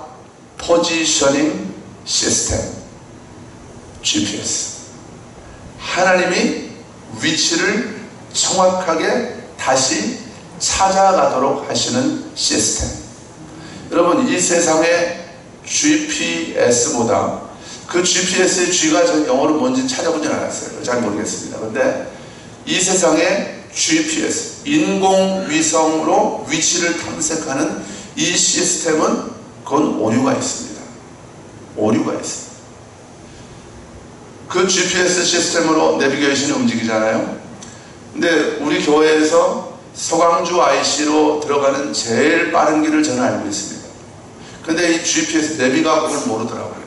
Positioning System GPS. 하나님이 위치를 정확하게 다시 찾아가도록 하시는 시스템. 여러분 이 세상의 GPS보다 그 GPS의 G가 전 영어로 뭔지 찾아보진 않았어요. 잘 모르겠습니다. 근데 이 세상의 GPS, 인공위성으로 위치를 탐색하는 이 시스템은 그건 오류가 있습니다. 오류가 있습니다. 그 GPS 시스템으로 내비게이션이 움직이잖아요. 근데 우리 교회에서 서강주 IC로 들어가는 제일 빠른 길을 저는 알고 있습니다. 근데 이 GPS 내비가 그걸 모르더라고요.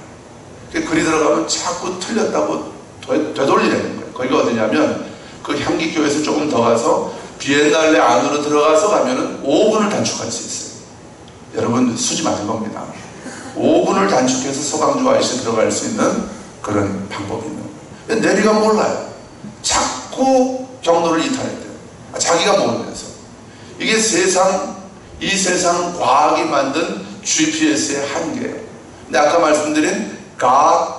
글이 들어가면 자꾸 틀렸다고 되돌리는 거예요. 거기가 어디냐면 그 향기교회에서 조금 더 가서 비엔날레 안으로 들어가서 가면은 5분을 단축할 수 있어요. 여러분 수지 맞은 겁니다. 5분을 단축해서 서강주 IC 들어갈 수 있는 그런 방법이 있는 거예요. 내비가 몰라요. 자꾸 경로를 이탈했대요. 자기가 모르면서. 이게 이 세상 과학이 만든 GPS의 한계예요. 근데 아까 말씀드린 God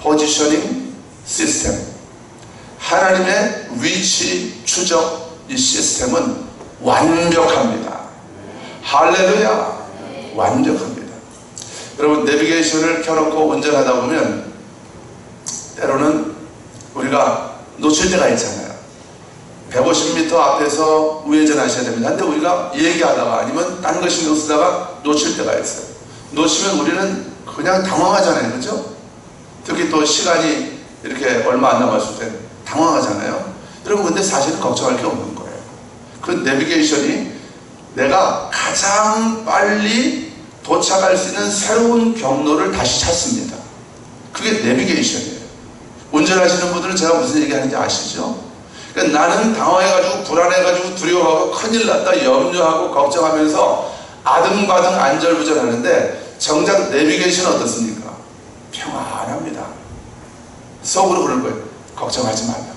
Positioning System, 하나님의 위치 추적 이 시스템은 완벽합니다. 할렐루야. 완벽합니다. 여러분 내비게이션을 켜놓고 운전하다 보면 때로는 우리가 놓칠 때가 있잖아요. 150m 앞에서 우회전하셔야 됩니다. 근데 우리가 얘기하다가 아니면 딴 거 신경 쓰다가 놓칠 때가 있어요. 놓치면 우리는 그냥 당황하잖아요. 그죠? 특히 또 시간이 이렇게 얼마 안 남았을 때 당황하잖아요. 여러분 근데 사실은 걱정할 게 없는 거예요. 그 내비게이션이 내가 가장 빨리 도착할 수 있는 새로운 경로를 다시 찾습니다. 그게 내비게이션이에요. 운전하시는 분들은 제가 무슨 얘기하는지 아시죠? 그러니까 나는 당황해가지고 불안해가지고 두려워하고 큰일 났다 염려하고 걱정하면서 아등바등 안절부절하는데 정작 내비게이션은 어떻습니까? 평안합니다. 속으로 그럴 거예요. 걱정하지 말라고.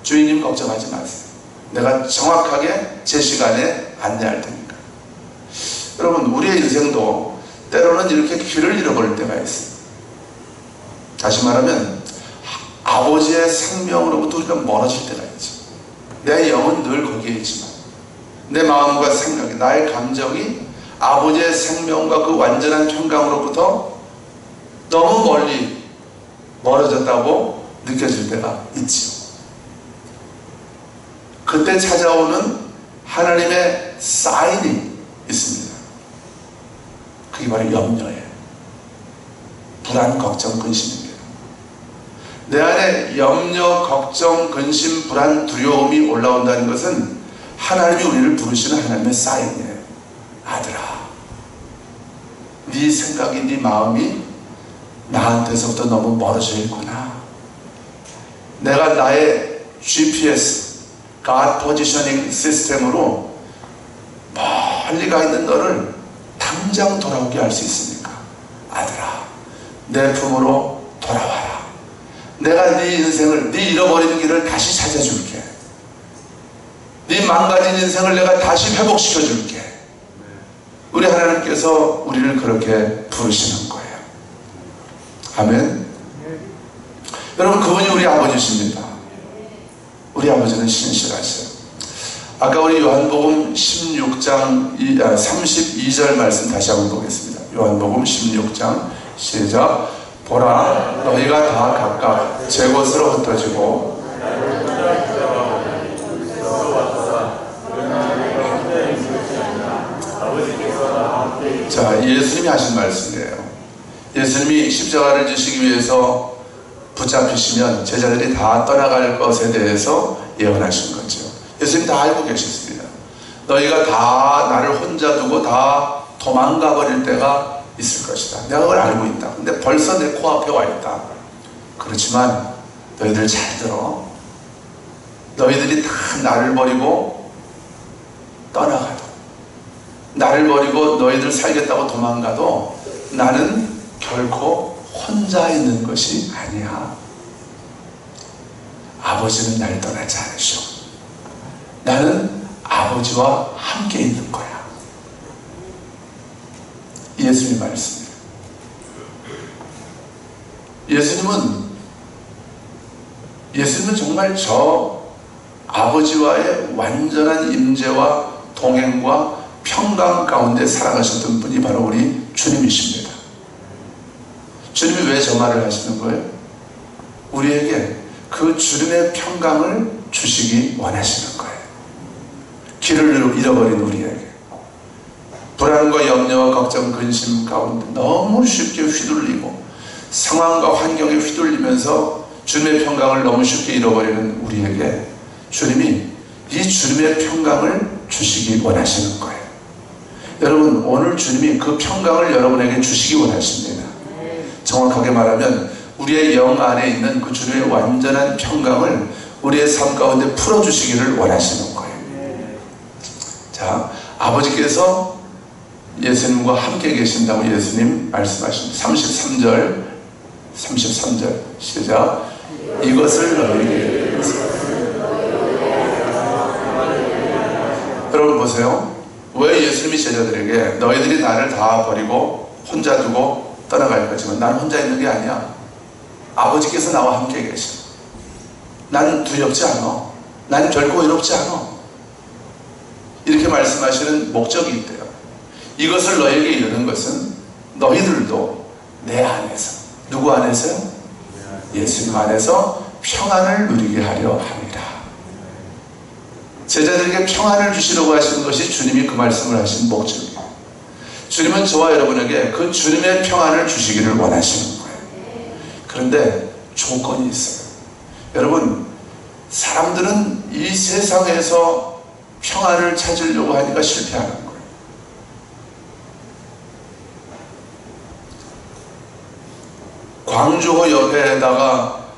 주인님 걱정하지 마세요. 내가 정확하게 제 시간에 안내할 테니까. 여러분 우리의 인생도 때로는 이렇게 길을 잃어버릴 때가 있어요. 다시 말하면 아버지의 생명으로부터 우리가 멀어질 때가 있죠. 내 영은 늘 거기에 있지만 내 마음과 생각이 나의 감정이 아버지의 생명과 그 완전한 평강으로부터 너무 멀리 멀어졌다고 느껴질 때가 있죠. 그때 찾아오는 하나님의 사인이 있습니다. 그게 바로 염려예요. 불안, 걱정, 근심입니다. 내 안에 염려, 걱정, 근심, 불안, 두려움이 올라온다는 것은 하나님이 우리를 부르시는 하나님의 사인이에요. 아들아, 네 생각이, 네 마음이 나한테서부터 너무 멀어져 있구나. 내가 나의 GPS, God Positioning 시스템으로 멀리 가 있는 너를 당장 돌아오게 할 수 있으니까 아들아, 내 품으로 돌아와라. 내가 네 인생을, 네 잃어버린 길을 다시 찾아줄게. 네 망가진 인생을 내가 다시 회복시켜 줄게. 우리 하나님께서 우리를 그렇게 부르시는 거예요. 아멘. 여러분 그분이 우리 아버지십니다. 우리 아버지는 신실하세요. 아까 우리 요한복음 16장 32절 말씀 다시 한번 보겠습니다. 요한복음 16장 시작. 보라, 너희가 다 각각 제 곳으로 흩어지고 자, 예수님이 하신 말씀이에요. 예수님이 십자가를 지시기 위해서 붙잡히시면 제자들이 다 떠나갈 것에 대해서 예언하신 거죠. 예수님 다 알고 계셨습니다. 너희가 다 나를 혼자 두고 다 도망가 버릴 때가 있을 것이다. 내가 그걸 알고 있다. 근데 벌써 내 코앞에 와 있다. 그렇지만 너희들 잘 들어. 너희들이 다 나를 버리고 떠나가도, 나를 버리고 너희들 살겠다고 도망가도 나는 결코 혼자 있는 것이 아니야. 아버지는 나를 떠나지 않으셔. 나는 아버지와 함께 있는 거야. 예수님 말씀이에요. 예수님은 정말 저 아버지와의 완전한 임재와 동행과 평강 가운데 살아가셨던 분이 바로 우리 주님이십니다. 주님이 왜 저 말을 하시는 거예요? 우리에게 그 주님의 평강을 주시기 원하시는 거예요. 길을 잃어버린 우리에게, 불안과 염려와 걱정, 근심 가운데 너무 쉽게 휘둘리고 상황과 환경에 휘둘리면서 주님의 평강을 너무 쉽게 잃어버리는 우리에게 주님이 이 주님의 평강을 주시기 원하시는 거예요. 여러분, 오늘 주님이 그 평강을 여러분에게 주시기 원하십니다. 정확하게 말하면 우리의 영 안에 있는 그 주님의 완전한 평강을 우리의 삶 가운데 풀어주시기를 원하시는 거예요. 자, 아버지께서 예수님과 함께 계신다고 예수님 말씀하십니다. 33절 시작. 이것을 너희에게. 여러분 보세요. 왜 예수님이 제자들에게 너희들이 나를 다 버리고 혼자 두고 떠나갈 거지만 난 혼자 있는 게 아니야. 아버지께서 나와 함께 계셔. 나는 두렵지 않아. 난 결코 외롭지 않아. 이렇게 말씀하시는 목적이 있대요. 이것을 너에게 이르는 것은 너희들도 내 안에서, 누구 안에서요? 예수님 안에서 평안을 누리게 하려 합니다. 제자들에게 평안을 주시려고 하시는 것이 주님이 그 말씀을 하신 목적이에요. 주님은 저와 여러분에게 그 주님의 평안을 주시기를 원하시는 거예요. 그런데 조건이 있어요. 여러분, 사람들은 이 세상에서 평안을 찾으려고 하니까 실패하는 거예요. 광주호 옆에다가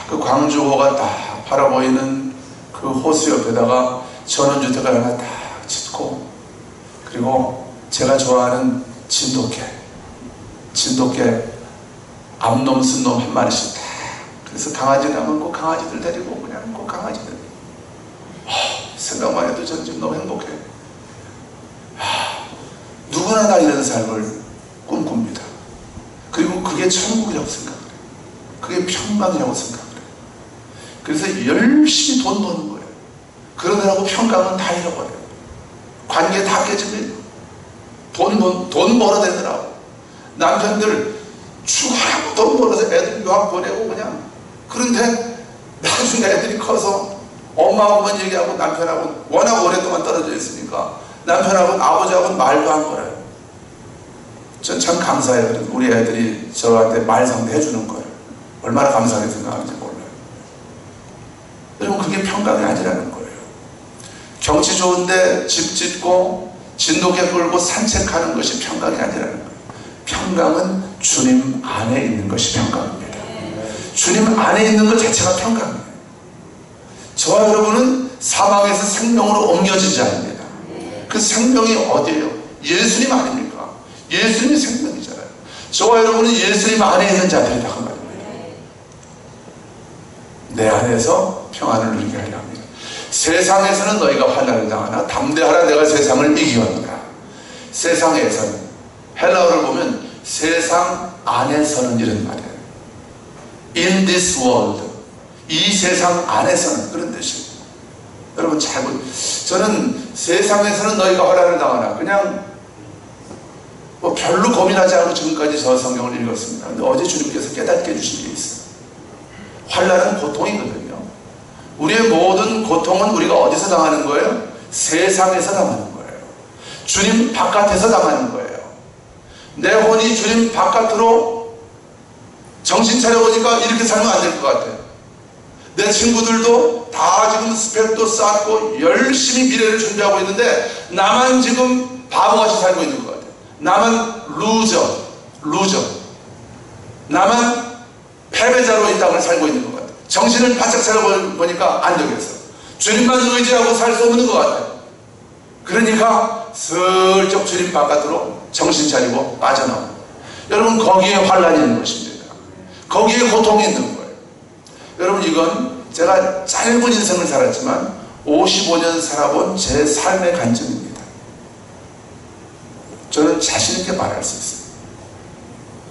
그 광주호가 딱 바라보이는 그 호수 옆에다가 전원주택을 하나 딱 짓고, 그리고 제가 좋아하는 진돗개 암놈 순놈 한 마리씩 딱, 그래서 강아지 나면 꼭 강아지들 데리고 그냥 꼭 강아지들, 생각만 해도 저는 지금 너무 행복해. 누구나 다 이런 삶을 꿈꿉니다. 그리고 그게 천국이라고 생각을 해요. 그게 평강이라고 생각을 해요. 그래서 열심히 돈 버는 거예요. 그러느라고 평강은 다 잃어버려요. 관계 다 깨지면 돈 벌어대느라고 남편들 죽어라고 돈 벌어서 애들 유학 보내고 그냥. 그런데 나중에 애들이 커서 엄마하고만 얘기하고 남편하고는 워낙 오랫동안 떨어져 있으니까 남편하고는 아버지하고는 말도 안 걸어요. 전 참 감사해요. 우리 애들이 저한테 말 상대 해주는 거예요. 얼마나 감사하게 생각하는지 몰라요. 여러분, 그게 평강이 아니라는 거예요. 경치 좋은데 집 짓고 진돗개 끌고 산책하는 것이 평강이 아니라는 거예요. 평강은 주님 안에 있는 것이 평강입니다. 주님 안에 있는 것 자체가 평강이에요. 저와 여러분은 사망에서 생명으로 옮겨지지 않습니다. 그 생명이 어디예요? 예수님 아닙니까? 예수님이 생명이잖아요. 저와 여러분은 예수님 안에 있는 자들이다 그 말입니다. 내 안에서 평안을 누리게 하려 합니다. 세상에서는 너희가 환난을 당하나 담대하라, 내가 세상을 이기었노라. 세상에서는, 헬라어를 보면 세상 안에서는 이런 말이에요. In this world, 이 세상 안에서는, 그런 뜻이에요. 여러분 잘 보세요. 저는 세상에서는 너희가 환난을 당하나 그냥 별로 고민하지 않고 지금까지 저 성경을 읽었습니다. 근데 어제 주님께서 깨닫게 해주신 게 있어요. 환난은 고통이거든요. 우리의 모든 고통은 우리가 어디서 당하는 거예요? 세상에서 당하는 거예요. 주님 바깥에서 당하는 거예요. 내 혼이 주님 바깥으로 정신 차려보니까 이렇게 살면 안 될 것 같아요. 내 친구들도 다 지금 스펙도 쌓고 열심히 미래를 준비하고 있는데 나만 지금 바보같이 살고 있는 것 같아요. 나만 루저. 나만 패배자로 이 땅을 살고 있는 것 같아요. 정신을 바짝 차려보니까 안 되겠어. 주님만 의지하고 살 수 없는 것 같아요. 그러니까 슬쩍 주님 바깥으로 정신 차리고 빠져나옵니다. 여러분, 거기에 환란이 있는 것입니다. 거기에 고통이 있는 거예요. 여러분, 이건 제가 짧은 인생을 살았지만 55년 살아본 제 삶의 간증입니다. 저는 자신 있게 말할 수 있어요.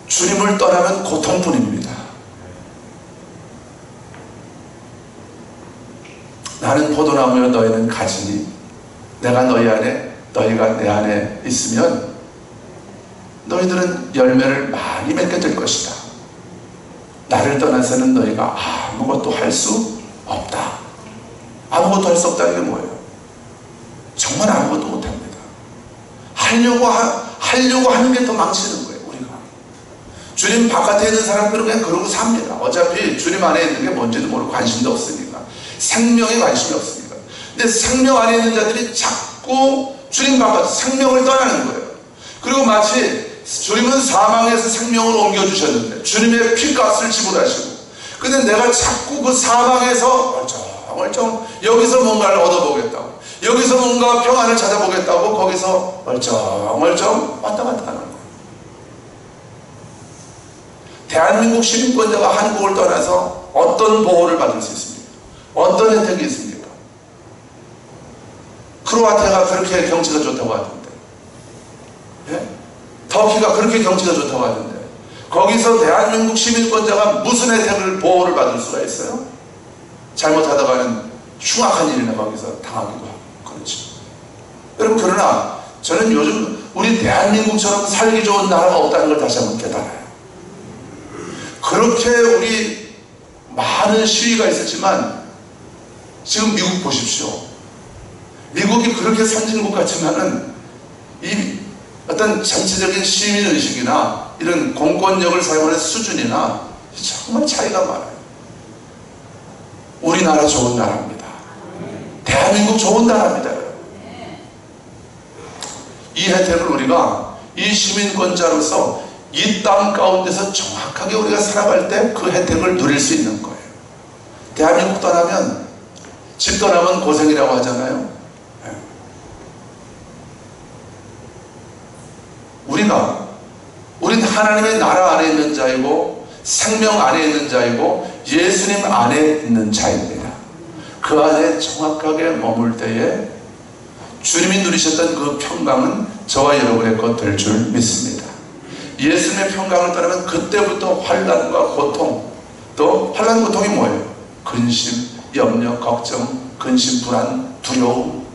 주님을 떠나면 고통뿐입니다. 나는 포도나무여 너희는 가지니 내가 너희 안에 너희가 내 안에 있으면 너희들은 열매를 많이 맺게 될 것이다. 나를 떠나서는 너희가 아무것도 할 수 없다. 아무것도 할 수 없다는 게 뭐예요? 정말 아무것도 못합니다. 하려고 하는 게 더 망치는 거예요. 우리가 주님 바깥에 있는 사람들은 그냥 그러고 삽니다. 어차피 주님 안에 있는 게 뭔지도 모르고 관심도 없으니까, 생명에 관심이 없으니까. 근데 생명 안에 있는 자들이 자꾸 주님 바깥 생명을 떠나는 거예요. 그리고 마치 주님은 사망에서 생명을 옮겨주셨는데 주님의 피값을 지불하시고, 근데 내가 자꾸 그 사망에서 멀쩡 여기서 뭔가를 얻어보겠다고, 여기서 뭔가 평안을 찾아보겠다고 거기서 멀쩡 왔다 갔다 하는 거예요. 대한민국 시민권자가 한국을 떠나서 어떤 보호를 받을 수 있습니까? 어떤 혜택이 있습니까? 크로아티아가 그렇게 경치가 좋다고 하던데, 예? 터키가 그렇게 경치가 좋다고 하던데, 거기서 대한민국 시민권자가 무슨 혜택을, 보호를 받을 수가 있어요? 잘못하다가는 흉악한 일이나 거기서 당하기도 하고. 그렇죠. 여러분, 그러나 저는 요즘 우리 대한민국처럼 살기 좋은 나라가 없다는 걸 다시 한번 깨달아요. 그렇게 우리 많은 시위가 있었지만 지금 미국 보십시오. 미국이 그렇게 선진국 같지만은 이 어떤 전체적인 시민의식이나 이런 공권력을 사용하는 수준이나 정말 차이가 많아요. 우리나라 좋은 나라입니다. 대한민국 좋은 나라입니다. 이 혜택을 우리가 이 시민권자로서 이 땅 가운데서 정확하게 우리가 살아갈 때 그 혜택을 누릴 수 있는 거예요. 대한민국 떠나면, 집 떠나면 고생이라고 하잖아요. 우린 하나님의 나라 안에 있는 자이고 생명 안에 있는 자이고 예수님 안에 있는 자입니다. 그 안에 정확하게 머물 때에 주님이 누리셨던 그 평강은 저와 여러분의 것 될 줄 믿습니다. 예수님의 평강을 떠나면 그때부터 환난과 고통, 또 환난 고통이 뭐예요? 근심, 염려, 걱정, 근심, 불안, 두려움,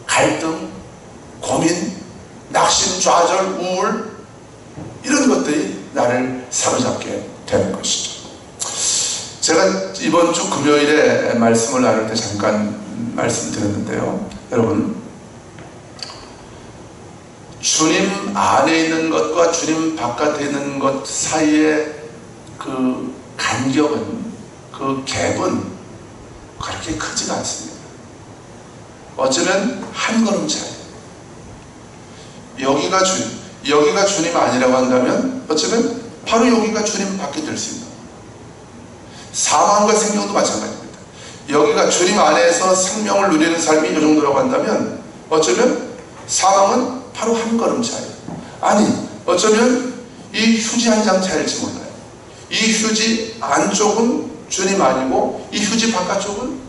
갈등, 고민, 낙심, 좌절, 우울, 이런 것들이 나를 사로잡게 되는 것이죠. 제가 이번 주 금요일에 말씀을 나눌 때 잠깐 말씀드렸는데요. 여러분, 주님 안에 있는 것과 주님 바깥에 있는 것 사이의 그 간격은, 그 갭은 그렇게 크지가 않습니다. 어쩌면 한 걸음 차이. 여기가 주님 아니라고 한다면 어쩌면 바로 여기가 주님 밖에 될 수 있는 거예요. 사망과 생명도 마찬가지입니다. 여기가 주님 안에서 생명을 누리는 삶이 이 정도라고 한다면 어쩌면 사망은 바로 한 걸음 차이. 아니, 어쩌면 이 휴지 한 장 차일지 몰라요. 이 휴지 안쪽은 주님 아니고 이 휴지 바깥쪽은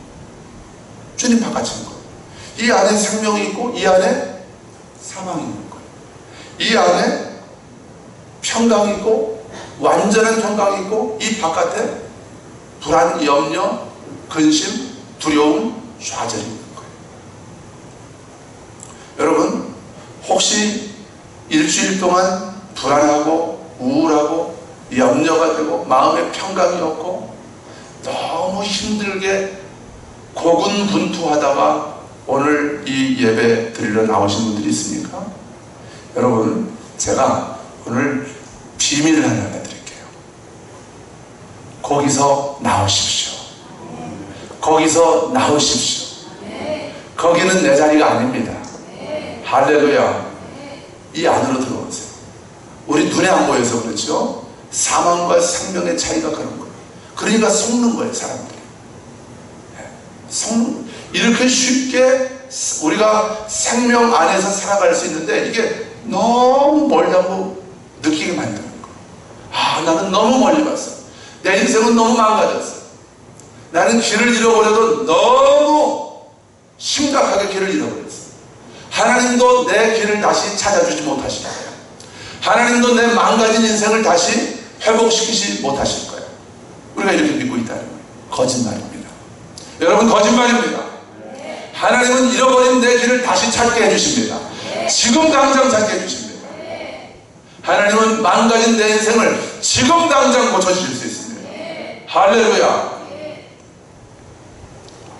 주님 바깥인 거예요. 이 안에 생명이 있고 이 안에 사망이 있는 거예요. 이 안에 평강이 있고 완전한 평강이 있고 이 바깥에 불안, 염려, 근심, 두려움, 좌절이 있는 거예요. 여러분, 혹시 일주일 동안 불안하고 우울하고 염려가 되고 마음에 평강이 없고 너무 힘들게 고군분투하다가 오늘 이 예배 드리러 나오신 분들이 있습니까? 여러분, 제가 오늘 비밀을 하나 알려드릴게요. 거기서 나오십시오. 거기서 나오십시오. 거기는 내 자리가 아닙니다. 할렐루야. 이 안으로 들어오세요. 우리 눈에 안 보여서 그렇죠. 사망과 생명의 차이가 그런 거예요. 그러니까 속는 거예요, 사람들이. 속는, 이렇게 쉽게 우리가 생명 안에서 살아갈 수 있는데 이게 너무 멀다고 느끼게 만드는 거예요. 아, 나는 너무 멀리 갔어. 내 인생은 너무 망가졌어. 나는 길을 잃어버려도 너무 심각하게 길을 잃어버렸어. 하나님도 내 길을 다시 찾아주지 못하실 거예요. 하나님도 내 망가진 인생을 다시 회복시키지 못하실 거예요. 우리가 이렇게 믿고 있다는 거예요. 거짓말입니다. 여러분, 거짓말입니다. 하나님은 잃어버린 내 길을 다시 찾게 해주십니다. 지금 당장 찾게 해주십니다. 하나님은 망가진 내 인생을 지금 당장 고쳐주실 수 있습니다. 할렐루야.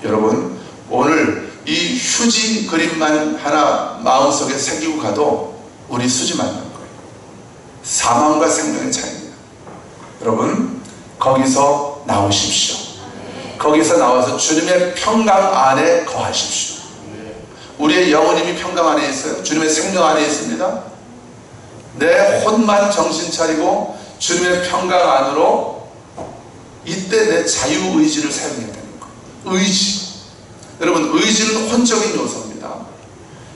여러분, 오늘 이 휴지 그림만 하나 마음속에 새기고 가도 우리 수지 만난 거예요. 사망과 생명의 차이입니다. 여러분, 거기서 나오십시오. 거기서 나와서 주님의 평강 안에 거하십시오. 우리의 영혼 이미 평강 안에 있어요. 주님의 생명 안에 있습니다. 내 혼만 정신 차리고 주님의 평강 안으로 이때 내 자유의지를 사용해야 되는 거예요. 의지. 여러분, 의지는 혼적인 요소입니다.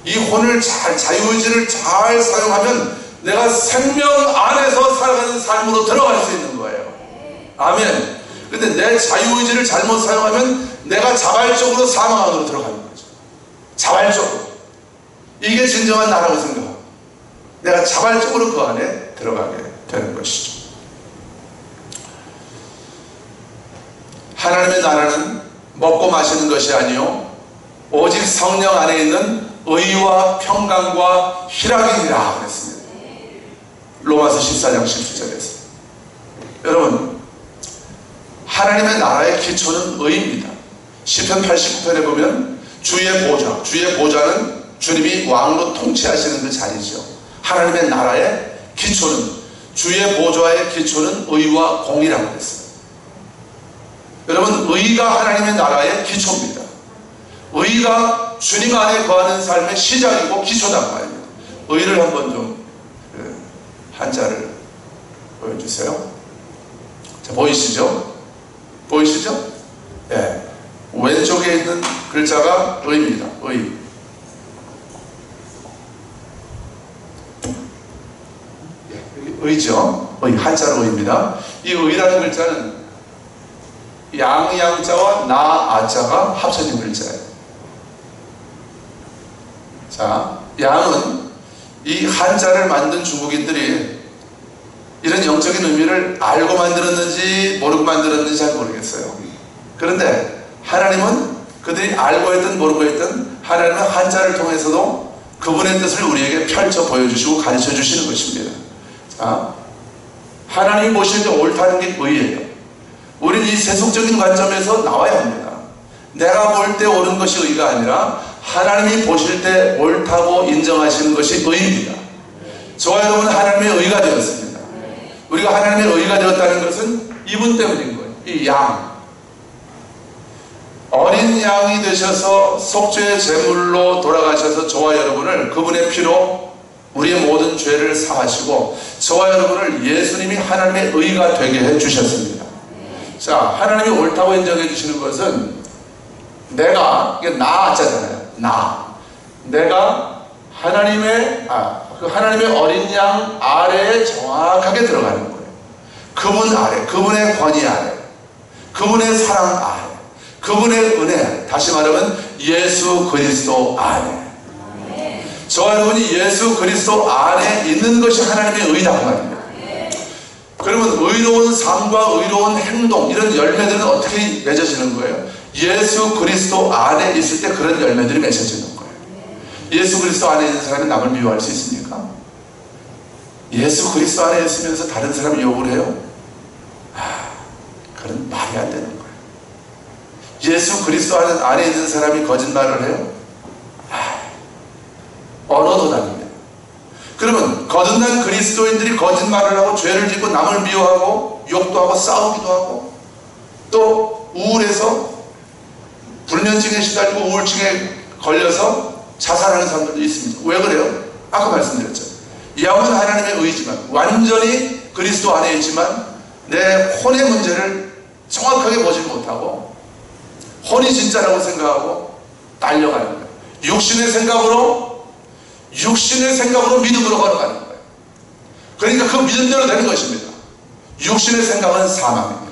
이 혼을 자유의지를 잘 사용하면 내가 생명 안에서 살아가는 삶으로 들어갈 수 있는 거예요. 아멘. 근데 내 자유의지를 잘못 사용하면 내가 자발적으로 사망 안으로 들어가는 거죠. 자발적으로. 이게 진정한 나라고 생각합니다. 내가 자발적으로 그 안에 들어가게 되는 것이죠. 하나님의 나라는 먹고 마시는 것이 아니요 오직 성령 안에 있는 의와 평강과 희락이니라 그랬습니다. 로마서 14장 17절에서. 여러분, 하나님의 나라의 기초는 의입니다. 시편 89편에 보면 주의 보좌는 주님이 왕으로 통치하시는 그 자리죠. 하나님의 나라의 기초는, 주의 보좌의 기초는 의와 공이라고 했어요. 여러분, 의가 하나님의 나라의 기초입니다. 의가 주님 안에 거하는 삶의 시작이고 기초단 말입니다. 의를 한번 좀 한자를 보여주세요. 자, 보이시죠? 보이시죠? 예. 왼쪽에 있는 글자가 의입니다. 의. 의죠? 의, 한자로 의입니다. 이 의라는 글자는 양자와 나아자가 합쳐진 글자예요. 자, 양은 이 한자를 만든 중국인들이 이런 영적인 의미를 알고 만들었는지 모르고 만들었는지 잘 모르겠어요. 그런데 하나님은 그들이 알고 했든 모르고 했든 하나님은 한자를 통해서도 그분의 뜻을 우리에게 펼쳐 보여주시고 가르쳐 주시는 것입니다. 자, 하나님이 보실 때 옳다는 게 의예요. 우리는 이 세속적인 관점에서 나와야 합니다. 내가 볼 때 옳은 것이 의가 아니라 하나님이 보실 때 옳다고 인정하시는 것이 의입니다. 저와 여러분은 하나님의 의가 되었습니다. 우리가 하나님의 의가 되었다는 것은 이분 때문인 거예요. 이 양. 어린 양이 되셔서 속죄의 제물로 돌아가셔서 저와 여러분을 그분의 피로 우리의 모든 죄를 사하시고 저와 여러분을 예수님이 하나님의 의가 되게 해주셨습니다. 자, 하나님이 옳다고 인정해 주시는 것은 내가, 이게 나자잖아요. 내가 하나님의 어린 양 아래에 정확하게 들어가는 거예요. 그분 아래, 그분의 권위 아래, 그분의 사랑 아래, 그분의 은혜 아래, 다시 말하면 예수 그리스도 안에. 저와 여러분이 예수 그리스도 안에 있는 것이 하나님의 의라고 말입니다. 그러면 의로운 삶과 의로운 행동, 이런 열매들은 어떻게 맺어지는 거예요? 예수 그리스도 안에 있을 때 그런 열매들이 맺어지는 거예요. 예수 그리스도 안에 있는 사람이 남을 미워할 수 있습니까? 예수 그리스도 안에 있으면서 다른 사람이 욕을 해요? 그건 말이 안 되는 거예요. 예수 그리스도 안에 있는 사람이 거짓말을 해요? 언어도 다릅니다. 그러면 거듭난 그리스도인들이 거짓말을 하고 죄를 짓고 남을 미워하고 욕도 하고 싸우기도 하고 또 우울해서 불면증에 시달리고 우울증에 걸려서 자살하는 사람들도 있습니다. 왜 그래요? 아까 말씀드렸죠. 영은 하나님의 의지만 완전히 그리스도 안에 있지만 내 혼의 문제를 정확하게 보지 못하고 혼이 진짜라고 생각하고 딸려가는 거예요. 육신의 생각으로 믿음으로 걸어가는 거예요. 그러니까 그 믿음대로 되는 것입니다. 육신의 생각은 사망입니다.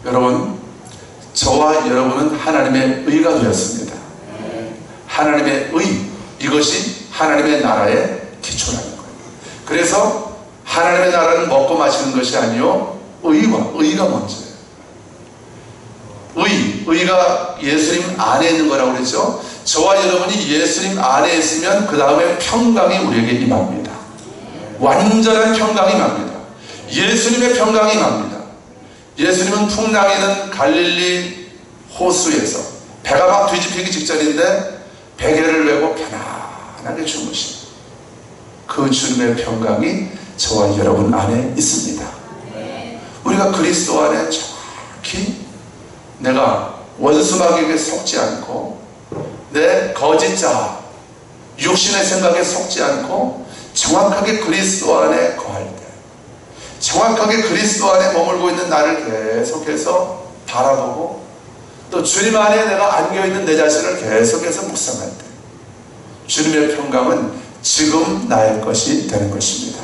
여러분, 저와 여러분은 하나님의 의가 되었습니다. 하나님의 의, 이것이 하나님의 나라의 기초라는 거예요. 그래서 하나님의 나라는 먹고 마시는 것이 아니요 의가 먼저예요. 의가 예수님 안에 있는 거라고 그랬죠. 저와 여러분이 예수님 안에 있으면 그 다음에 평강이 우리에게 임합니다. 완전한 평강이 임합니다. 예수님의 평강이 임합니다. 예수님은 풍랑이는 갈릴리 호수에서 배가 막 뒤집히기 직전인데 베개를 메고 편안하게 주무신 그 주님의 평강이 저와 여러분 안에 있습니다. 우리가 그리스도 안에 정확히 내가 원수마귀에게 속지 않고 내 거짓자 육신의 생각에 속지 않고 정확하게 그리스도 안에 거할 때, 정확하게 그리스도 안에 머물고 있는 나를 계속해서 바라보고 또 주님 안에 내가 안겨있는 내 자신을 계속해서 묵상할 때 주님의 평강은 지금 나의 것이 되는 것입니다.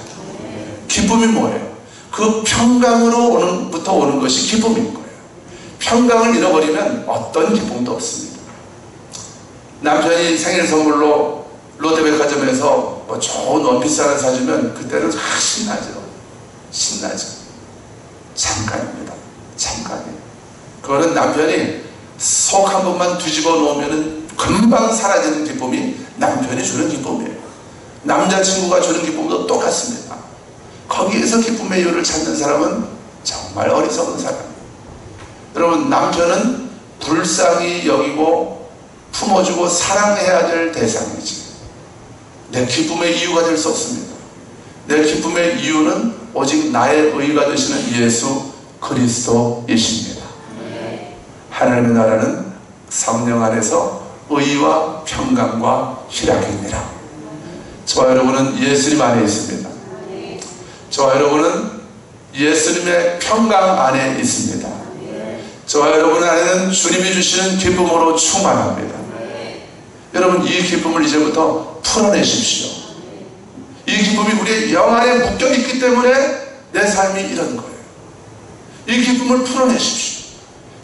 기쁨이 뭐예요? 그 평강으로부터 오는 것이 기쁨인 거예요. 평강을 잃어버리면 어떤 기쁨도 없습니다. 남편이 생일 선물로 롯데백화점에서 뭐 좋은 원피스 하나 사주면 그때는 신나죠. 잠깐입니다. 잠깐이에요. 그거는 남편이 속 한 번만 뒤집어 놓으면 금방 사라지는 기쁨이 남편이 주는 기쁨이에요. 남자친구가 주는 기쁨도 똑같습니다. 거기에서 기쁨의 이유를 찾는 사람은 정말 어리석은 사람이에요. 여러분, 남편은 불쌍히 여기고 품어주고 사랑해야 될 대상이지 내 기쁨의 이유가 될 수 없습니다. 내 기쁨의 이유는 오직 나의 의가 되시는 예수 그리스도이십니다. 하나님의 나라는 성령 안에서 의와 평강과 희락입니다. 저와 여러분은 예수님 안에 있습니다. 저와 여러분은 예수님의 평강 안에 있습니다. 저와 여러분 안에는 주님이 주시는 기쁨으로 충만합니다. 여러분, 이 기쁨을 이제부터 풀어내십시오. 이 기쁨이 우리의 영 안에 묶여있기 때문에 내 삶이 이런 거예요. 이 기쁨을 풀어내십시오.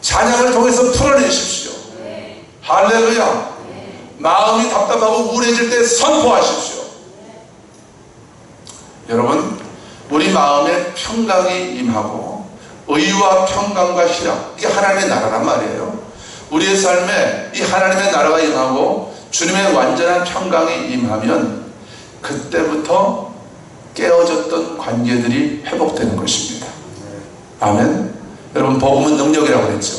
찬양을 통해서 풀어내십시오. 할렐루야. 마음이 답답하고 우울해질 때 선포하십시오. 여러분, 우리 마음에 평강이 임하고 의와 평강과 희락, 이게 하나님의 나라란 말이에요. 우리의 삶에 이 하나님의 나라가 임하고 주님의 완전한 평강이 임하면 그때부터 깨어졌던 관계들이 회복되는 것입니다. 아멘. 여러분, 복음은 능력이라고 그랬죠.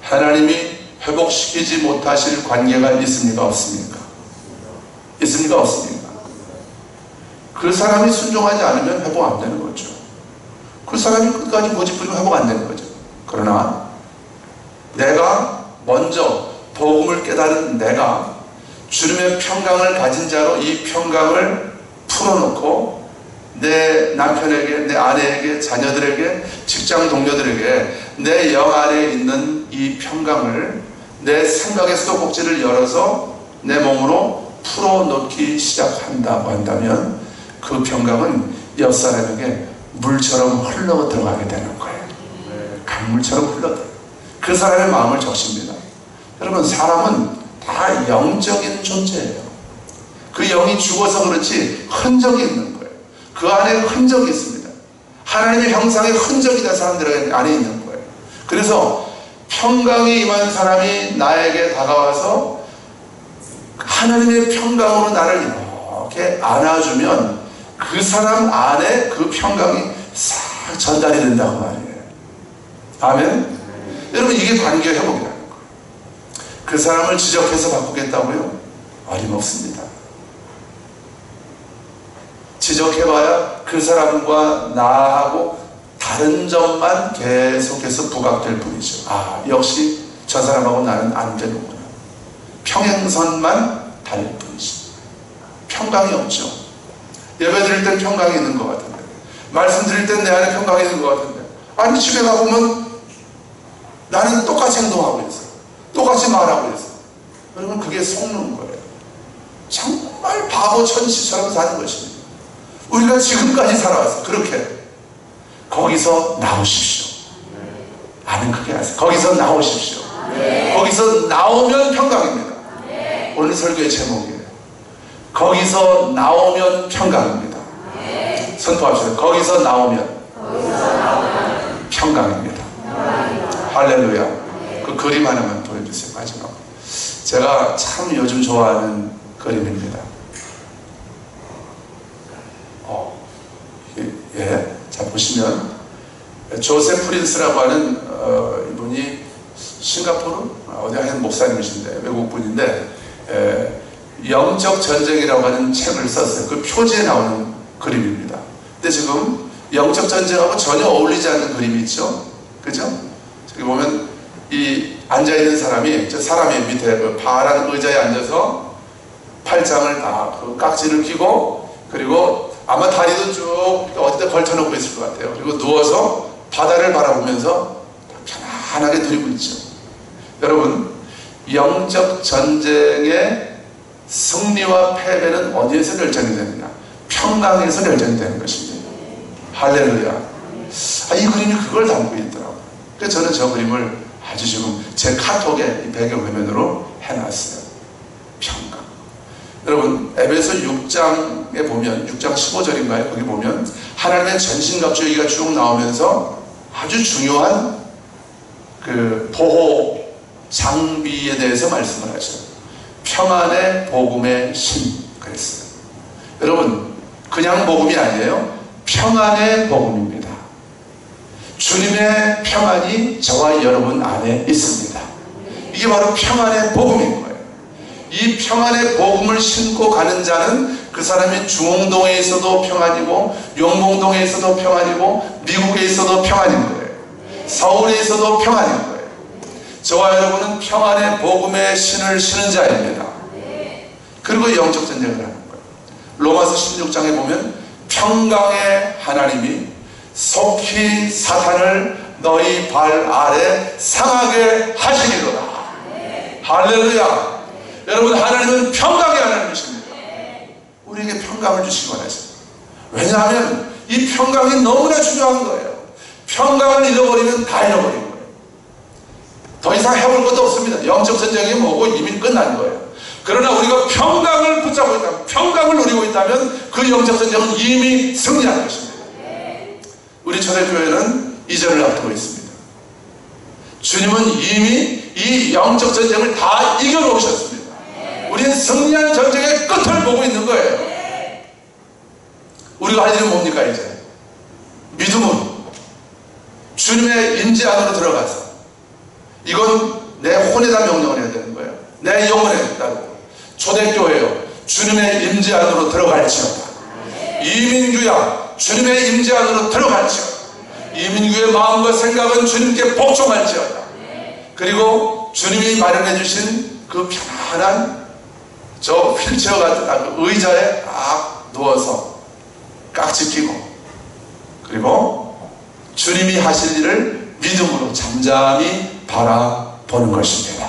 하나님이 회복시키지 못하실 관계가 있습니까? 없습니까? 있습니까? 없습니까? 그 사람이 순종하지 않으면 회복 안 되는 거죠. 그 사람이 끝까지 고집부리면 회복 안 되는 거죠. 그러나 내가 먼저 복음을 깨달은 내가 주님의 평강을 가진 자로 이 평강을 풀어놓고 내 남편에게, 내 아내에게, 자녀들에게, 직장 동료들에게 내 영 안에 있는 이 평강을 내 생각에서도 꼭지를 열어서 내 몸으로 풀어놓기 시작한다고 한다면 그 평강은 옆 사람에게 물처럼 흘러 들어가게 되는 거예요. 강물처럼 흘러들어요. 그 사람의 마음을 적십니다. 여러분, 사람은 다 영적인 존재예요. 그 영이 죽어서 그렇지 흔적이 있는 거예요. 그 안에 흔적이 있습니다. 하나님의 형상의 흔적이 다 사람들 안에 있는 거예요. 그래서 평강이 임한 사람이 나에게 다가와서 하나님의 평강으로 나를 이렇게 안아주면 그 사람 안에 그 평강이 싹 전달이 된다고 말이에요. 아멘? 여러분, 이게 관계 회복이라는 거예요. 그 사람을 지적해서 바꾸겠다고요? 어림없습니다. 지적해봐야 그 사람과 나하고 다른 점만 계속해서 부각될 뿐이죠. 역시 저 사람하고 나는 안 되는구나. 평행선만 달릴 뿐이죠. 평강이 없죠. 예배 드릴 땐 평강이 있는 것 같은데, 말씀 드릴 땐 내 안에 평강이 있는 것 같은데, 아니 집에 가보면 나는 똑같이 행동하고 있어, 똑같이 말하고 있어. 여러분, 그게 속는 거예요. 정말 바보 천시처럼 사는 것입니다. 우리가 지금까지 살아왔어. 그렇게 거기서 나오십시오. 아멘. 크게 하세요. 거기서 나오십시오. 거기서 나오면 평강입니다. 오늘 설교의 제목이에요. 거기서 나오면 평강입니다. 선포합시다. 거기서 나오면 평강입니다. 할렐루야. 그 그림 하나만 보여주세요. 마지막으로. 제가 참 요즘 좋아하는 그림입니다. 자, 보시면 조셉 프린스라고 하는 이분이 싱가포르 어디 하는 목사님이신데, 외국분인데, 영적 전쟁이라고 하는 책을 썼어요. 그 표지에 나오는 그림입니다. 근데 지금 영적 전쟁하고 전혀 어울리지 않는 그림이 있죠? 그죠? 저기 보면 이 앉아있는 사람이, 저 사람이 밑에 그 파란 의자에 앉아서 팔짱을 다 그 깍지를 끼고, 그리고 아마 다리도 쭉 어디다 걸쳐놓고 있을 것 같아요. 그리고 누워서 바다를 바라보면서 편안하게 누리고 있죠. 여러분, 영적 전쟁의 승리와 패배는 어디에서 결정이 되느냐? 평강에서 결정이 되는 것입니다. 할렐루야. 이 그림이 그걸 담고 있더라고요. 그래서 저는 저 그림을 아주 지금 제 카톡에 배경화면으로 해놨어요. 평강. 여러분, 에베소 6장에 보면, 6장 15절인가요? 거기 보면 하나님의 전신갑주 얘기가 쭉 나오면서 아주 중요한 그 보호 장비에 대해서 말씀을 하죠. 평안의 복음의 신 그랬어요. 여러분, 그냥 복음이 아니에요. 평안의 복음입니다. 주님의 평안이 저와 여러분 안에 있습니다. 이게 바로 평안의 복음인 거예요. 이 평안의 복음을 신고 가는 자는 그 사람이 중흥동에 있어도 평안이고, 용봉동에 있어도 평안이고, 미국에 있어도 평안인 거예요. 서울에 있어도 평안인 거예요. 저와 여러분은 평안의 복음의 신을 신은 자입니다. 그리고 영적 전쟁을 하는 거예요. 로마서 16장에 보면 평강의 하나님이 속히 사탄을 너희 발 아래 상하게 하시리로다. 할렐루야. 여러분, 하나님은 평강의 하나님이십니다. 우리에게 평강을 주시기 원하십니다. 왜냐하면 이 평강이 너무나 중요한 거예요. 평강을 잃어버리면 다 잃어버린 거예요. 더 이상 해볼 것도 없습니다. 영적 전쟁이 뭐고 이미 끝난 거예요. 그러나 우리가 평강을 붙잡고 있다면, 평강을 누리고 있다면 그 영적 전쟁은 이미 승리한 것입니다. 우리 초대교회는 이전을 앞두고 있습니다. 주님은 이미 이 영적 전쟁을 다 이겨놓으셨습니다. 우리는 승리한 전쟁의 끝을 보고 있는 거예요. 우리가 할 일은 뭡니까? 이제 믿음은 주님의 임재 안으로 들어가서, 이건 내 혼에다 명령을 해야 되는 거예요. 내 영혼에 따르고, 초대교회요, 주님의 임재 안으로 들어갈지어다. 이민규야, 주님의 임재 안으로 들어갈지어다. 이민규의 마음과 생각은 주님께 복종할지어다. 그리고 주님이 마련해 주신 그 편안한 저 휠체어 같은 의자에 딱 누워서 깍지 끼고, 그리고 주님이 하실 일을 믿음으로 잠잠히 바라보는 것입니다.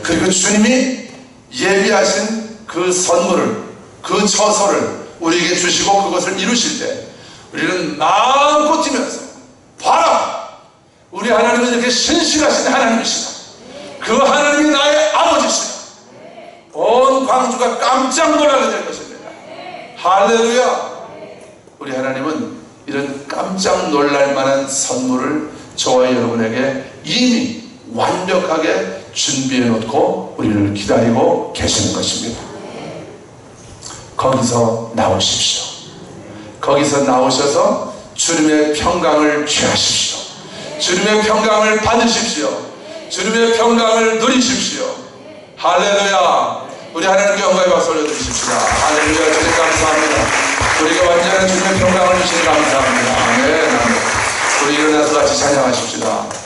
그리고 주님이 예비하신 그 선물을, 그 처소를 우리에게 주시고 그것을 이루실 때 우리는 마음껏 뛰면서, 봐라! 우리 하나님은 이렇게 신실하신 하나님이시다. 그 하나님이 나의 아버지시다. 온 광주가 깜짝 놀라게 될 것입니다. 할렐루야. 우리 하나님은 이런 깜짝 놀랄 만한 선물을 저와 여러분에게 이미 완벽하게 준비해 놓고 우리를 기다리고 계시는 것입니다. 거기서 나오십시오. 거기서 나오셔서 주님의 평강을 취하십시오. 주님의 평강을 받으십시오. 주님의 평강을 누리십시오. 할렐루야. 우리 하나님께 영광의 박수 올려드리십시다. 할렐루야. 주님 감사합니다. 우리에게 완전한 주님의 평강을 주시니 감사합니다. 아멘. 아멘. 우리 일어나서 같이 찬양하십시다.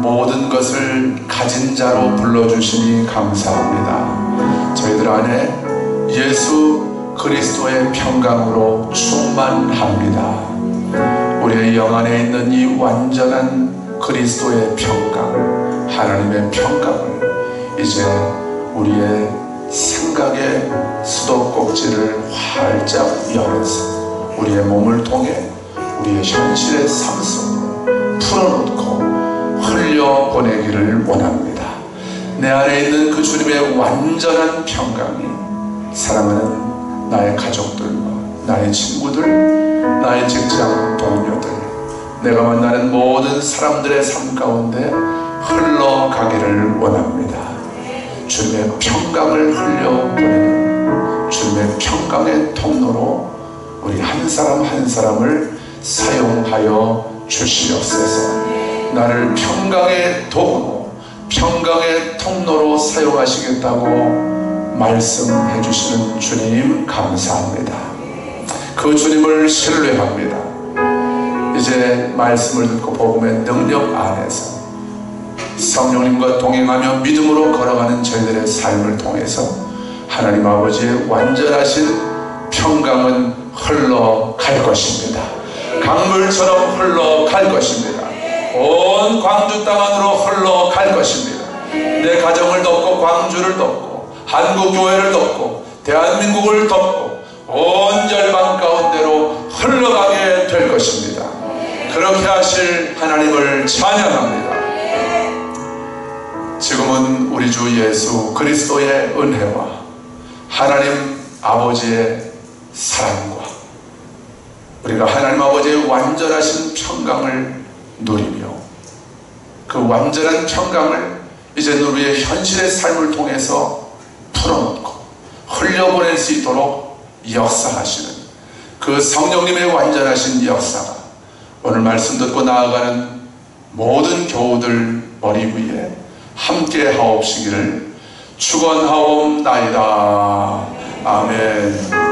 모든 것을 가진 자로 불러주시니 감사합니다. 저희들 안에 예수 그리스도의 평강으로 충만합니다. 우리의 영 안에 있는 이 완전한 그리스도의 평강, 하나님의 평강을 이제 우리의 생각의 수도꼭지를 활짝 열어서 우리의 몸을 통해 우리의 현실의 삶 속으로 풀어놓고 흘려보내기를 원합니다. 내 안에 있는 그 주님의 완전한 평강이 사랑하는 나의 가족들과 나의 친구들, 나의 직장 동료들, 내가 만나는 모든 사람들의 삶 가운데 흘러가기를 원합니다. 주님의 평강을 흘려보내는 주님의 평강의 통로로 우리 한 사람 한 사람을 사용하여 주시옵소서. 나를 평강의 도구로, 평강의 통로로 사용하시겠다고 말씀해 주시는 주님 감사합니다. 그 주님을 신뢰합니다. 이제 말씀을 듣고 복음의 능력 안에서 성령님과 동행하며 믿음으로 걸어가는 성도들의 삶을 통해서 하나님 아버지의 완전하신 평강은 흘러갈 것입니다. 강물처럼 흘러갈 것입니다. 온 광주 땅 안으로 흘러갈 것입니다. 내 가정을 덮고 광주를 덮고 한국교회를 덮고 대한민국을 덮고 온 열방 가운데로 흘러가게 될 것입니다. 그렇게 하실 하나님을 찬양합니다. 지금은 우리 주 예수 그리스도의 은혜와 하나님 아버지의 사랑과 우리가 하나님 아버지의 완전하신 평강을 누리며 그 완전한 평강을 이제 우리의 현실의 삶을 통해서 풀어놓고 흘려보낼 수 있도록 역사하시는 그 성령님의 완전하신 역사가 오늘 말씀 듣고 나아가는 모든 교우들 머리 위에 함께 하옵시기를 축원하옵나이다. 아멘.